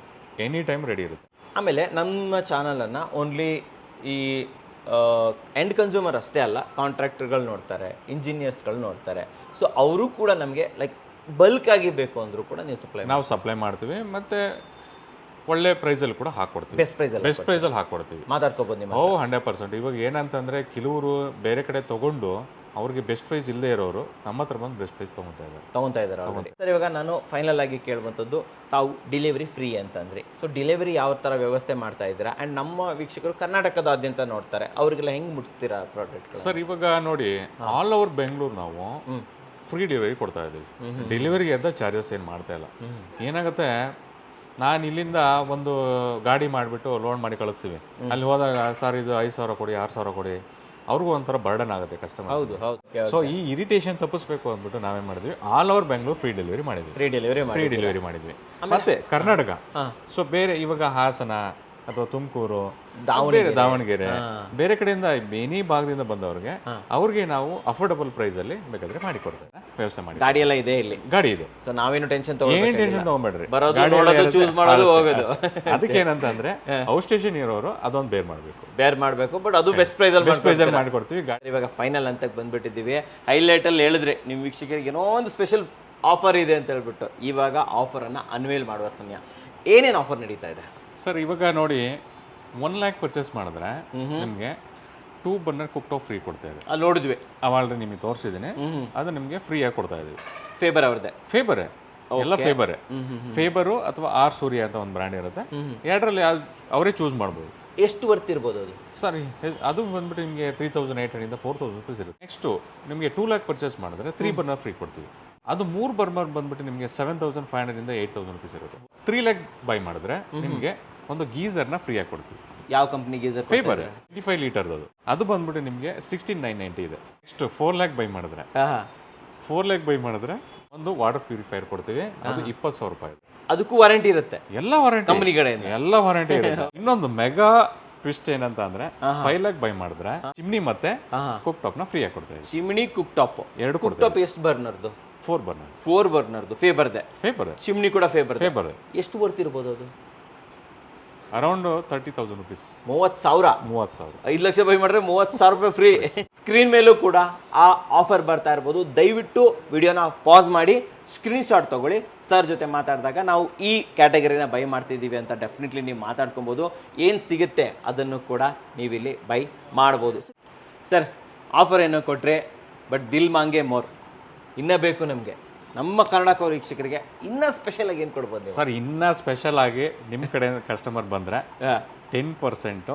ಎನಿ ಟೈಮ್ ರೆಡಿ ಇರುತ್ತೆ. ಆಮೇಲೆ ನಮ್ಮ ಚಾನಲನ್ನು ಓನ್ಲಿ ಈ ಎಂಡ್ ಕನ್ಸ್ಯೂಮರ್ ಅಷ್ಟೇ ಅಲ್ಲ, ಕಾಂಟ್ರಾಕ್ಟರ್ಗಳು ನೋಡ್ತಾರೆ, ಇಂಜಿನಿಯರ್ಸ್ಗಳು ನೋಡ್ತಾರೆ. ಸೊ ಅವರು ಕೂಡ ನಮಗೆ ಲೈಕ್ ಬಲ್ಕ್ ಆಗಿ ಬೇಕು ಅಂದರೂ ಕೂಡ ನೀವು ನಾವು ಸಪ್ಲೈ ಮಾಡ್ತೀವಿ. ಮತ್ತೆ ಒಳ್ಳೆ ಪ್ರೈಸಲ್ಲಿ ಕೂಡ ಹಾಕೊಡ್ತೀವಿ. ಬೆಸ್ಟ್ ಪ್ರೈಸಲ್ಲಿ ಹಾಕೊಡ್ತೀವಿ. ಮಾತಾಡ್ಕೋಬೋದು ನೀವು? 100%. ಇವಾಗ ಏನಂತಂದ್ರೆ ಕೆಲವರು ಬೇರೆ ಕಡೆ ತಗೊಂಡು ಅವ್ರಿಗೆ ಬೆಸ್ಟ್ ಪ್ರೈಸ್ ಇಲ್ಲದೆ ಇರೋರು ನಮ್ಮ ಹತ್ರ ಬಂದು ಬೆಸ್ಟ್ ಪ್ರೈಸ್ ತಗೊತಾ ಇದ್ದಾರೆ. ಸರ್, ಇವಾಗ ನಾನು ಫೈನಲ್ ಆಗಿ ಕೇಳುವಂಥದ್ದು, ತಾವು ಡೆಲಿವರಿ ಫ್ರೀ ಅಂತಂದ್ರಿ. ಸೊ ಡೆಲಿವರಿ ಯಾವ ಥರ ವ್ಯವಸ್ಥೆ ಮಾಡ್ತಾ ಇದ್ದೀರಾ? ಆ್ಯಂಡ್ ನಮ್ಮ ವೀಕ್ಷಕರು ಕರ್ನಾಟಕದಾದ್ಯಂತ ನೋಡ್ತಾರೆ, ಅವ್ರಿಗೆಲ್ಲ ಹೆಂಗೆ ಮುಟ್ಟಿಸ್ತೀರಾ ಪ್ರಾಡಕ್ಟ್? ಸರ್ ಇವಾಗ ನೋಡಿ, ಆಲ್ ಓವರ್ ಬೆಂಗಳೂರು ನಾವು ಫ್ರೀ ಡೆಲಿವರಿ ಕೊಡ್ತಾ ಇದ್ದೀವಿ. ಡೆಲಿವರಿಗೆ ಎದ್ದ ಚಾರ್ಜಸ್ ಏನು ಮಾಡ್ತಾ ಇಲ್ಲ. ಏನಾಗುತ್ತೆ, ನಾನು ಇಲ್ಲಿಂದ ಒಂದು ಗಾಡಿ ಮಾಡಿಬಿಟ್ಟು ಲೋಡ್ ಮಾಡಿ ಕಳಿಸ್ತೀವಿ. ಅಲ್ಲಿ ಹೋದಾಗ ಸರ್ ಇದು 5,000 ಕೊಡಿ, 6,000 ಕೊಡಿ, ಅವ್ರಿಗೂ ಒಂಥರ ಬರ್ಡನ್ ಆಗುತ್ತೆ ಕಸ್ಟಮರ್. ಹೌದು. ಸೊ ಈ ಇರಿಟೇಷನ್ ತಪ್ಪಿಸ್ಬೇಕು ಅಂದ್ಬಿಟ್ಟು ನಾವೇನ್ ಮಾಡಿದ್ವಿ, all over Bengaluru free delivery ಮಾಡಿದ್ವಿ. ಮತ್ತೆ ಕರ್ನಾಟಕ, ಸೊ ಬೇರೆ ಇವಾಗ ಹಾಸನ ಅಥವಾ ತುಮಕೂರು, ದಾವಣಗೆರೆ, ಬೇರೆ ಕಡೆಯಿಂದ ಎನಿ ಭಾಗದಿಂದ ಬಂದವ್ರಿಗೆ ಅವ್ರಿಗೆ ನಾವು ಅಫೋರ್ಡಬಲ್ ಪ್ರೈಸ್ ಅಲ್ಲಿ ಬೇಕಾದ್ರೆ ಮಾಡಿಕೊಡ್ತೇವೆ. ವ್ಯವಸ್ಥೆ ಮಾಡಿ. ಗಾಡಿ ಎಲ್ಲ ಇದೆ ಇಲ್ಲಿ? ಗಾಡಿ ಇದೆ. ಸೊ ನಾವೇನು ಟೆನ್ಷನ್ ತಗೊಂಡ್ಬೇಡ್ರಿ. ಅದಕ್ಕೆ ಏನಂತಂದ್ರೆ ಔಟ್ ಸ್ಟೇಷನ್ ಇರೋರು ಅದೊಂದು ಬೇರ್ ಮಾಡ್ಬೇಕು. ಬಟ್ ಅದು ಬೆಸ್ಟ್ ಪ್ರೈಸ್ ಅಲ್ಲಿ ಮಾಡಿಕೊಡ್ತೀವಿ. ಇವಾಗ ಫೈನಲ್ ಅಂತ ಬಂದ್ಬಿಟ್ಟಿದ್ದೀವಿ. ಹೈಲೈಟ್ ಅಲ್ಲಿ ಹೇಳಿದ್ರೆ ನಿಮ್ ವೀಕ್ಷಕರಿಗೆ ಏನೋ ಒಂದು ಸ್ಪೆಷಲ್ ಆಫರ್ ಇದೆ ಅಂತ ಹೇಳ್ಬಿಟ್ಟು, ಇವಾಗ ಆಫರ್ ಅನ್ನ ಅನ್ವೇಲ್ ಮಾಡುವ ಸಮಯ. ಏನೇನು ಆಫರ್ ನಡೀತಾ ಇದೆ ಸರ್? ಇವಾಗ ನೋಡಿ, 1 lakh ಪರ್ಚೇಸ್ ಮಾಡಿದ್ರೆ ನಿಮಗೆ 2 ಬರ್ನರ್ ಕುಕ್ ಟಾಪ್ ಫ್ರೀ ಕೊಡ್ತಾ ಇದೆ. ಅಲ್ಲಿ ನೋಡಿದ್ವಿ, ಆಲ್ರೆಡಿ ನಿಮಗೆ ತೋರಿಸಿದ್ದೀನಿ. ಅದು ನಿಮಗೆ ಫ್ರೀ ಆಗಿ ಕೊಡ್ತಾ ಇದೀವಿ. ಫೇಬರ್ ಅವ್ರದ್ದೇ? ಫೇಬರೇ, ಎಲ್ಲ ಫೇಬರು ಅಥವಾ ಆರ್ ಸೂರ್ಯ ಅಂತ ಒಂದು ಬ್ರ್ಯಾಂಡ್ ಇರುತ್ತೆ. 2ರಲ್ಲಿ ಅವರೇ ಚೂಸ್ ಮಾಡ್ಬೋದು. ಎಷ್ಟು ವರ್ತ್ ಇರ್ಬೋದು ಅದು? ಸರ್ ಅದು ಬಂದ್ಬಿಟ್ಟು ನಿಮಗೆ 3,800 ಇಂದ 4,000 ರುಪೀಸ್ ಇರುತ್ತೆ. ನೆಕ್ಸ್ಟ್ ನಿಮಗೆ 2 lakh ಪರ್ಚೇಸ್ ಮಾಡಿದ್ರೆ 3 ಬರ್ನರ್ ಫ್ರೀ ಕೊಡ್ತೀವಿ. ಅದು 3 ಬರ್ನರ್ ಬಂದ್ಬಿಟ್ಟು ನಿಮಗೆ 7,500 ಇಂದ 8,000 ರುಪೀಸ್ ಇರುತ್ತೆ. 3 lakh ಬೈ ಮಾಡಿದ್ರೆ ನಿಮಗೆ ಒಂದು ಗೀಸರ್ನ ಫ್ರೀ ಆಗಿ ಕೊಡ್ತೀವಿ. ಯಾವ ಕಂಪ್ನಿ ಗೀಸರ್? ಫೇಬರ್, 25 ಲೀಟರ್ ಅದು ಬಂದ್ಬಿಟ್ಟು ನಿಮಗೆ 16,990 ಇದೆ. ನೆಕ್ಸ್ಟ್ 4 lakh ಬೈ ಮಾಡಿದ್ರೆ ಒಂದು ವಾಟರ್ ಪ್ಯೂರಿಫೈರ್ ಕೊಡ್ತೀವಿ. ಅದು 20,000 ರೂಪಾಯಿ. ಅದಕ್ಕೂ ವಾರಂಟಿ ಇರುತ್ತೆ? ಎಲ್ಲ ವಾರಂಟಿ ಕಂಪನಿ ಕಡೆಯಿಂದ ಎಲ್ಲ ವಾರಂಟಿ ಇರುತ್ತೆ. ಇನ್ನೊಂದು ಮೆಗಾ ಟ್ವಿಸ್ಟ್ ಏನಂತ ಅಂದ್ರೆ 5 lakh ಬೈ ಮಾಡಿದ್ರೆ ಚಿಮ್ನಿ ಮತ್ತೆ ಕುಕ್ ಟಾಪ್ ನ ಫ್ರೀ ಆಗಿ ಕೊಡ್ತಾ ಇದೆ. ಚಿಮ್ನಿ, ಕುಕ್ ಟಾಪ್ ಎರಡು. ಕುಕ್ ಟಾಪ್ ಎಷ್ಟು ಬರ್ನರ್ದು? 4 ಬರ್ನರ್ದು. ಫೇಬರ್. ಚಿಮ್ನಿ ಕೂಡ ಫೇಬರ್. ಎಷ್ಟು ವರ್ತ್ ಇರ್ಬೋದು ಅದು? Around 30,000 rupees. 30,000. 5 ಲಕ್ಷ ಬೈ ಮಾಡಿದ್ರೆ 30,000 ರೂಪಾಯಿ ಫ್ರೀ. ಸ್ಕ್ರೀನ್ ಮೇಲೂ ಕೂಡ ಆ ಆಫರ್ ಬರ್ತಾ ಇರ್ಬೋದು. ದಯವಿಟ್ಟು ವಿಡಿಯೋನ ಪಾಸ್ ಮಾಡಿ ಸ್ಕ್ರೀನ್ ಶಾಟ್ ತಗೊಳ್ಳಿ. ಸರ್ ಜೊತೆ ಮಾತಾಡಿದಾಗ ನಾವು ಈ ಕ್ಯಾಟಗರಿನ ಬೈ ಮಾಡ್ತಿದ್ದೀವಿ ಅಂತ ಡೆಫಿನೆಟ್ಲಿ ನೀವು ಮಾತಾಡ್ಕೊಬೋದು. ಏನು ಸಿಗುತ್ತೆ ಅದನ್ನು ಕೂಡ ನೀವಿಲ್ಲಿ ಬೈ ಮಾಡ್ಬೋದು. ಸರ್, ಆಫರ್ ಏನೋ ಕೊಟ್ಟರೆ, ಬಟ್ ದಿಲ್ ಮಾಂಗೆ ಮೋರ್, ಇನ್ನೂ ಬೇಕು ನಮಗೆ. ನಮ್ಮ ಕರ್ನಾಟಕ ವೀಕ್ಷಕರಿಗೆ ಇನ್ನೂ ಸ್ಪೆಷಲ್ ಆಗಿ ಏನು ಕೊಡ್ಬೋದು ಸರ್? ಇನ್ನೂ ಸ್ಪೆಷಲ್ ಆಗಿ ನಿಮ್ಮ ಕಡೆ ಕಸ್ಟಮರ್ ಬಂದರೆ 10%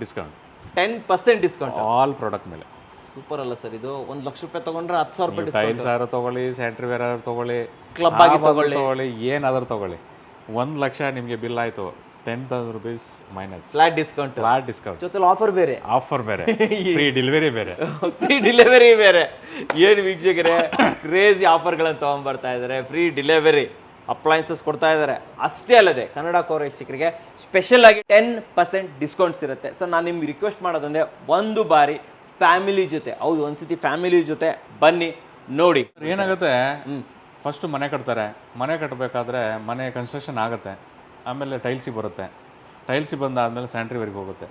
ಡಿಸ್ಕೌಂಟ್. 10% ಡಿಸ್ಕೌಂಟ್ ಆಲ್ ಪ್ರಾಡಕ್ಟ್ ಮೇಲೆ. ಸೂಪರ್ ಅಲ್ಲ ಸರ್ ಇದು? 1 ಲಕ್ಷ ರೂಪಾಯಿ ತಗೊಂಡ್ರೆ 10,000 ರೂಪಾಯಿ ಡಿಸ್ಕೌಂಟ್. ಟೈಲ್ಸ್ ತಗೊಳ್ಳಿ, ಸ್ಯಾನಿಟರಿ ವೇರ್ ತಗೊಳ್ಳಿ, ಕ್ಲಬ್ ಆಗಿ ತಗೊಳ್ಳಿ, ಏನಾದರೂ ತಗೊಳ್ಳಿ, 1 ಲಕ್ಷ ನಿಮಗೆ ಬಿಲ್ ಆಯಿತು, 10,000 rupees ಮೈನಸ್ ಫ್ಲಾಟ್ ಡಿಸ್ಕೌಂಟ್ ಜೊತೆಲಿ ಆಫರ್ ಬೇರೆ ಆಫರ್ ಬೇರೆ ಫ್ರೀ ಡೆಲಿವರಿ ಬೇರೆ ಫ್ರೀ ಡೆಲಿವರಿ ಬೇರೆ. ಏನು ವೀಕ್ಷಕರೇ, ಕ್ರೇಜಿ ಆಫರ್ಗಳನ್ನು ತೊಗೊಂಡ್ಬರ್ತಾ ಇದ್ದಾರೆ. ಫ್ರೀ ಡೆಲಿವರಿ ಅಪ್ಲೈನ್ಸಸ್ ಕೊಡ್ತಾ ಇದ್ದಾರೆ. ಅಷ್ಟೇ ಅಲ್ಲದೆ ಕನ್ನಡ ಕೋರ್ ವೀಕ್ಷಕರಿಗೆ ಸ್ಪೆಷಲ್ ಆಗಿ 10% ಡಿಸ್ಕೌಂಟ್ಸ್ ಇರುತ್ತೆ. ಸೊ ನಾನು ನಿಮ್ಗೆ ರಿಕ್ವೆಸ್ಟ್ ಮಾಡೋದಂದ್ರೆ ಒಂದು ಬಾರಿ ಫ್ಯಾಮಿಲಿ ಜೊತೆ, ಹೌದು ಒಂದ್ಸತಿ ಫ್ಯಾಮಿಲಿ ಜೊತೆ ಬನ್ನಿ ನೋಡಿ. ಏನಾಗುತ್ತೆ, ಫಸ್ಟ್ ಮನೆ ಕಟ್ತಾರೆ. ಮನೆ ಕಟ್ಟಬೇಕಾದ್ರೆ ಮನೆ ಕನ್ಸ್ಟ್ರಕ್ಷನ್ ಆಗುತ್ತೆ, ಆಮೇಲೆ ಟೈಲ್ಸಿಗೆ ಬರುತ್ತೆ. ಟೈಲ್ಸಿಗೆ ಬಂದಾದ್ಮೇಲೆ ಸ್ಯಾನಿಟರಿವರೆಗೆ ಹೋಗುತ್ತೆ,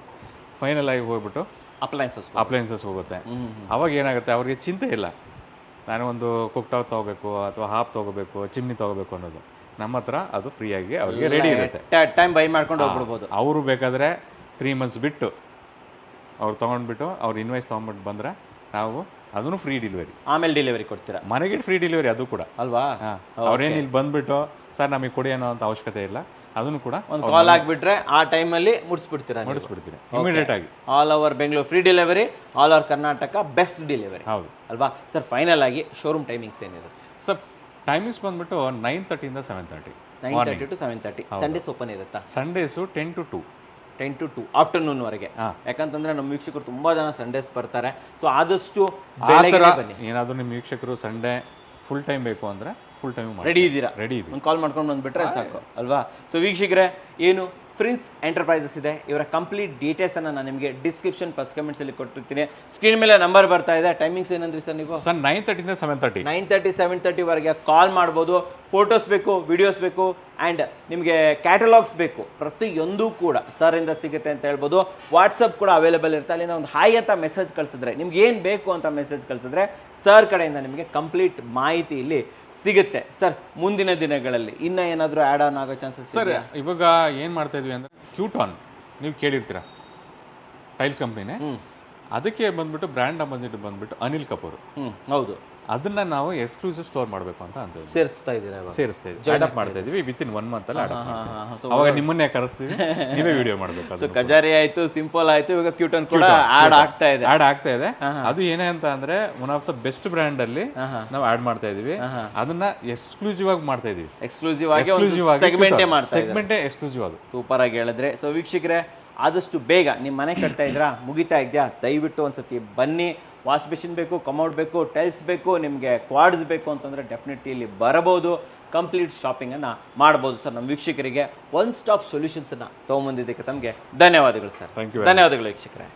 ಫೈನಲ್ ಆಗಿ ಹೋಗ್ಬಿಟ್ಟು ಅಪ್ಲೈನ್ಸಸ್ ಹೋಗುತ್ತೆ. ಅವಾಗ ಏನಾಗುತ್ತೆ, ಅವ್ರಿಗೆ ಚಿಂತೆ ಇಲ್ಲ ನಾನು ಒಂದು ಕುಕ್ಟಾವ್ ತೊಗೋಬೇಕು ಅಥವಾ ಹಾಫ್ ತೊಗೋಬೇಕು, ಚಿಮ್ನಿ ತೊಗೋಬೇಕು ಅನ್ನೋದು. ನಮ್ಮ ಹತ್ರ ಅದು ಫ್ರೀಯಾಗಿ ಅವ್ರಿಗೆ ರೆಡಿ ಇರುತ್ತೆ. ಟೈಮ್ ಬೈ ಮಾಡ್ಕೊಂಡು ಹೋಗ್ಬಿಡ್ಬೋದು. ಅವರು ಬೇಕಾದರೆ 3 months ಬಿಟ್ಟು ಅವ್ರು ತೊಗೊಂಡ್ಬಿಟ್ಟು ಅವ್ರು ಇನ್ವಾಯ್ಸ್ ತೊಗೊಂಡ್ಬಿಟ್ಟು ಬಂದರೆ ನಾವು ಅದನ್ನು ಫ್ರೀ ಡೆಲಿವರಿ, ಆಮೇಲೆ ಡೆಲಿವರಿ ಕೊಡ್ತೀರಾ. ಮನೆಗೆ ಫ್ರೀ ಡೆಲಿವರಿ ಅದು ಕೂಡ ಅಲ್ವಾ. ಅವ್ರೇನು ಇಲ್ಲಿ ಬಂದ್ಬಿಟ್ಟು ಸರ್ ನಮಗೆ ಕೊಡಿ ಅನ್ನೋ ಅಂತ ಅವಶ್ಯಕತೆ ಇಲ್ಲ. ಅದನ್ನು ಕೂಡ ಒಂದು ಕಾಲ್ ಆಗಿಬಿಟ್ರೆ ಆ ಟೈಮಲ್ಲಿ ಮುಡಿಸ್ಬಿಡ್ತೀರಾ, ಇಮಿಡಿಯೇಟ್ ಆಗಿ. All over Bengaluru free delivery, all over Karnataka best delivery. ಹೌದು ಅಲ್ವಾ ಸರ್. ಫೈನಲ್ ಆಗಿ ಶೋರೂಮ್ ಟೈಮಿಂಗ್ಸ್ ಏನಿದೆ ಸರ್? ಟೈಮಿಂಗ್ಸ್ ಬಂದ್ಬಿಟ್ಟು 9:30 ಇಂದ 7:30. 9:30 to 7:30. ಸಂಡೇಸ್ ಓಪನ್ ಇರುತ್ತಾ? Sundays 10 to 2. 10 to 2 ಆಫ್ಟರ್ನೂನ್ ವರೆಗೆ. ಯಾಕಂತಂದ್ರೆ ನಮ್ಮ ವೀಕ್ಷಕರು ತುಂಬಾ ಜನ ಸಂಡೇಸ್ ಬರ್ತಾರೆ. ಸೊ ಆದಷ್ಟು ಬನ್ನಿ. ಏನಾದರೂ ನಿಮ್ಮ ವೀಕ್ಷಕರು ಸಂಡೇ ಫುಲ್ ಟೈಮ್ ಬೇಕು ಅಂದ್ರೆ ಫುಲ್ ಟೈಮ್ ರೆಡಿ ಇದ್ದೀರಾ? ರೆಡಿ ಇದೆ. ಒಂದು ಕಾಲ್ ಮಾಡ್ಕೊಂಡು ಬಂದ್ಬಿಟ್ರೆ ಸಾಕು ಅಲ್ವಾ. ಸೊ ವೀಕ್ಷಕರೇ, ಏನು ಪ್ರಿನ್ಸ್ ಎಂಟರ್ಪ್ರೈಸಸ್ ಇದೆ, ಇವರ ಕಂಪ್ಲೀಟ್ ಡೀಟೇಲ್ಸ್ ಅನ್ನ ನಾನು ನಿಮಗೆ ಡಿಸ್ಕ್ರಿಪ್ಷನ್ ಫಸ್ಟ್ ಕಮೆಂಟ್ಸ್ ಅಲ್ಲಿ ಕೊಟ್ಟಿರ್ತೀನಿ. ಸ್ಕ್ರೀನ್ ಮೇಲೆ ನಂಬರ್ ಬರ್ತಾ ಇದೆ. ಟೈಮಿಂಗ್ಸ್ ಏನಂದ್ರಿ ಸರ್ ನೀವು? ಸರ್ 9:30 ಇಂದ 7:30. 9:30 7:30 ವರೆಗೆ ಕಾಲ್ ಮಾಡ್ಬೋದು. ಫೋಟೋಸ್ ಬೇಕು, ವಿಡಿಯೋಸ್ ಬೇಕು, ಆ್ಯಂಡ್ ನಿಮಗೆ ಕ್ಯಾಟಲಾಗ್ಸ್ ಬೇಕು, ಪ್ರತಿಯೊಂದು ಕೂಡ ಸರ್ ಇಂದ ಸಿಗುತ್ತೆ ಅಂತ ಹೇಳ್ಬೋದು. ವಾಟ್ಸಪ್ ಕೂಡ ಅವೈಲೇಬಲ್ ಇರುತ್ತೆ. ಅಲ್ಲಿಂದ ಒಂದು ಹಾಯ್ ಅಂತ ಮೆಸೇಜ್ ಕಳಿಸಿದ್ರೆ, ನಿಮ್ಗೆ ಏನು ಬೇಕು ಅಂತ ಮೆಸೇಜ್ ಕಳಿಸಿದ್ರೆ ಸರ್ ಕಡೆಯಿಂದ ನಿಮಗೆ ಕಂಪ್ಲೀಟ್ ಮಾಹಿತಿ ಇಲ್ಲಿ ಸಿಗುತ್ತೆ. ಸರ್ ಮುಂದಿನ ದಿನಗಳಲ್ಲಿ ಇನ್ನ ಏನಾದರೂ ಆ್ಯಡ್ ಆನ್ ಆಗೋ ಚಾನ್ಸಸ್? ಸರ್ ಇವಾಗ ಏನು ಮಾಡ್ತಾ ಇದ್ವಿ ಅಂದ್ರೆ ಕ್ಯೂಟಾನ್ ನೀವು ಕೇಳಿರ್ತೀರಾ, ಟೈಲ್ಸ್ ಕಂಪ್ನಿನೇ. ಅದಕ್ಕೆ ಬಂದ್ಬಿಟ್ಟು ಬ್ರ್ಯಾಂಡ್ ಅಂಬಾಸಿಡರ್ ಬಂದ್ಬಿಟ್ಟು ಅನಿಲ್ ಕಪೂರ್. ಹೌದು. ಅದನ್ನ ನಾವು ಎಕ್ಸ್ಕ್ಲೂಸಿವ್ ಸ್ಟೋರ್ ಮಾಡಬೇಕು ಅಂತ ಸೇರಿಸ್ತಾ ಇದ್ದೀರಾ? ಸೇರಿಸ್ತಾ ಇದ್ದೀವಿ, ಅಡಾಪ್ಟ್ ಮಾಡ್ತಾ ಇದೀವಿ. ವಿತಿನ್ 1 month ಅಲ್ಲಿ ಅವಾಗ ನಿಮ್ಮನ್ನೇ ಕರೆಸ್ತೀವಿ, ನೀವೇ ವಿಡಿಯೋ ಮಾಡಬೇಕು. ಸೊ ಕಜಾರಿ ಆಯ್ತು, ಸಿಂಪಲ್ ಆಯ್ತು, ಇವಾಗ ಕ್ಯೂಟನ್ ಕೂಡ ಆಡ್ ಆಗ್ತಾ ಇದೆ. ಅದು ಏನೇ ಅಂತ ಅಂದ್ರೆ one of the best brand ಅಲ್ಲಿ ನಾವು ಆಡ್ ಮಾಡ್ತಾ ಇದೀವಿ. ಅದನ್ನ ಎಕ್ಸ್ಕ್ಲೂಸಿವ್ ಆಗಿ ಮಾಡ್ತಾ ಇದೀವಿ. ಎಕ್ಸ್ಕ್ಲೂಸಿವ್ ಆಗಿ ಸೆಗ್ಮೆಂಟೇ ಮಾಡ್ತಾ ಇದ್ದೀವಿ. ಸೆಗ್ಮೆಂಟೇ ಎಕ್ಸ್ಕ್ಲೂಸಿವ್ ಅದು. ಸೂಪರ್ ಆಗಿ ಹೇಳಿದ್ರೆ. ಸೊ ವೀಕ್ಷಕರೇ, ಆದಷ್ಟು ಬೇಗ ನಿಮ್ಮ ಮನೆ ಕಟ್ತಾ ಇದ್ರಾ, ಮುಗಿತಾ ಇದೆಯಾ, ದಯವಿಟ್ಟು ಒಂದ್ಸತಿ ಬನ್ನಿ. ವಾಶ್ ಮಿಷಿನ್ ಬೇಕು, ಕಮೋಡ್ ಬೇಕು, ಟೈಲ್ಸ್ ಬೇಕು, ನಿಮಗೆ ಕ್ವಾಡ್ಸ್ ಬೇಕು ಅಂತಂದರೆ ಡೆಫಿನೆಟ್ಲಿ ಇಲ್ಲಿ ಬರಬಹುದು. ಕಂಪ್ಲೀಟ್ ಶಾಪಿಂಗನ್ನು ಮಾಡ್ಬೋದು ಸರ್. ನಮ್ಮ ವೀಕ್ಷಕರಿಗೆ ಒನ್ ಸ್ಟಾಪ್ ಸೊಲ್ಯೂಷನ್ಸನ್ನು ತೊಗೊಂಬಂದಿದ್ದಕ್ಕೆ ತಮಗೆ ಧನ್ಯವಾದಗಳು ಸರ್. Thank you. ಧನ್ಯವಾದಗಳು ವೀಕ್ಷಕರೇ.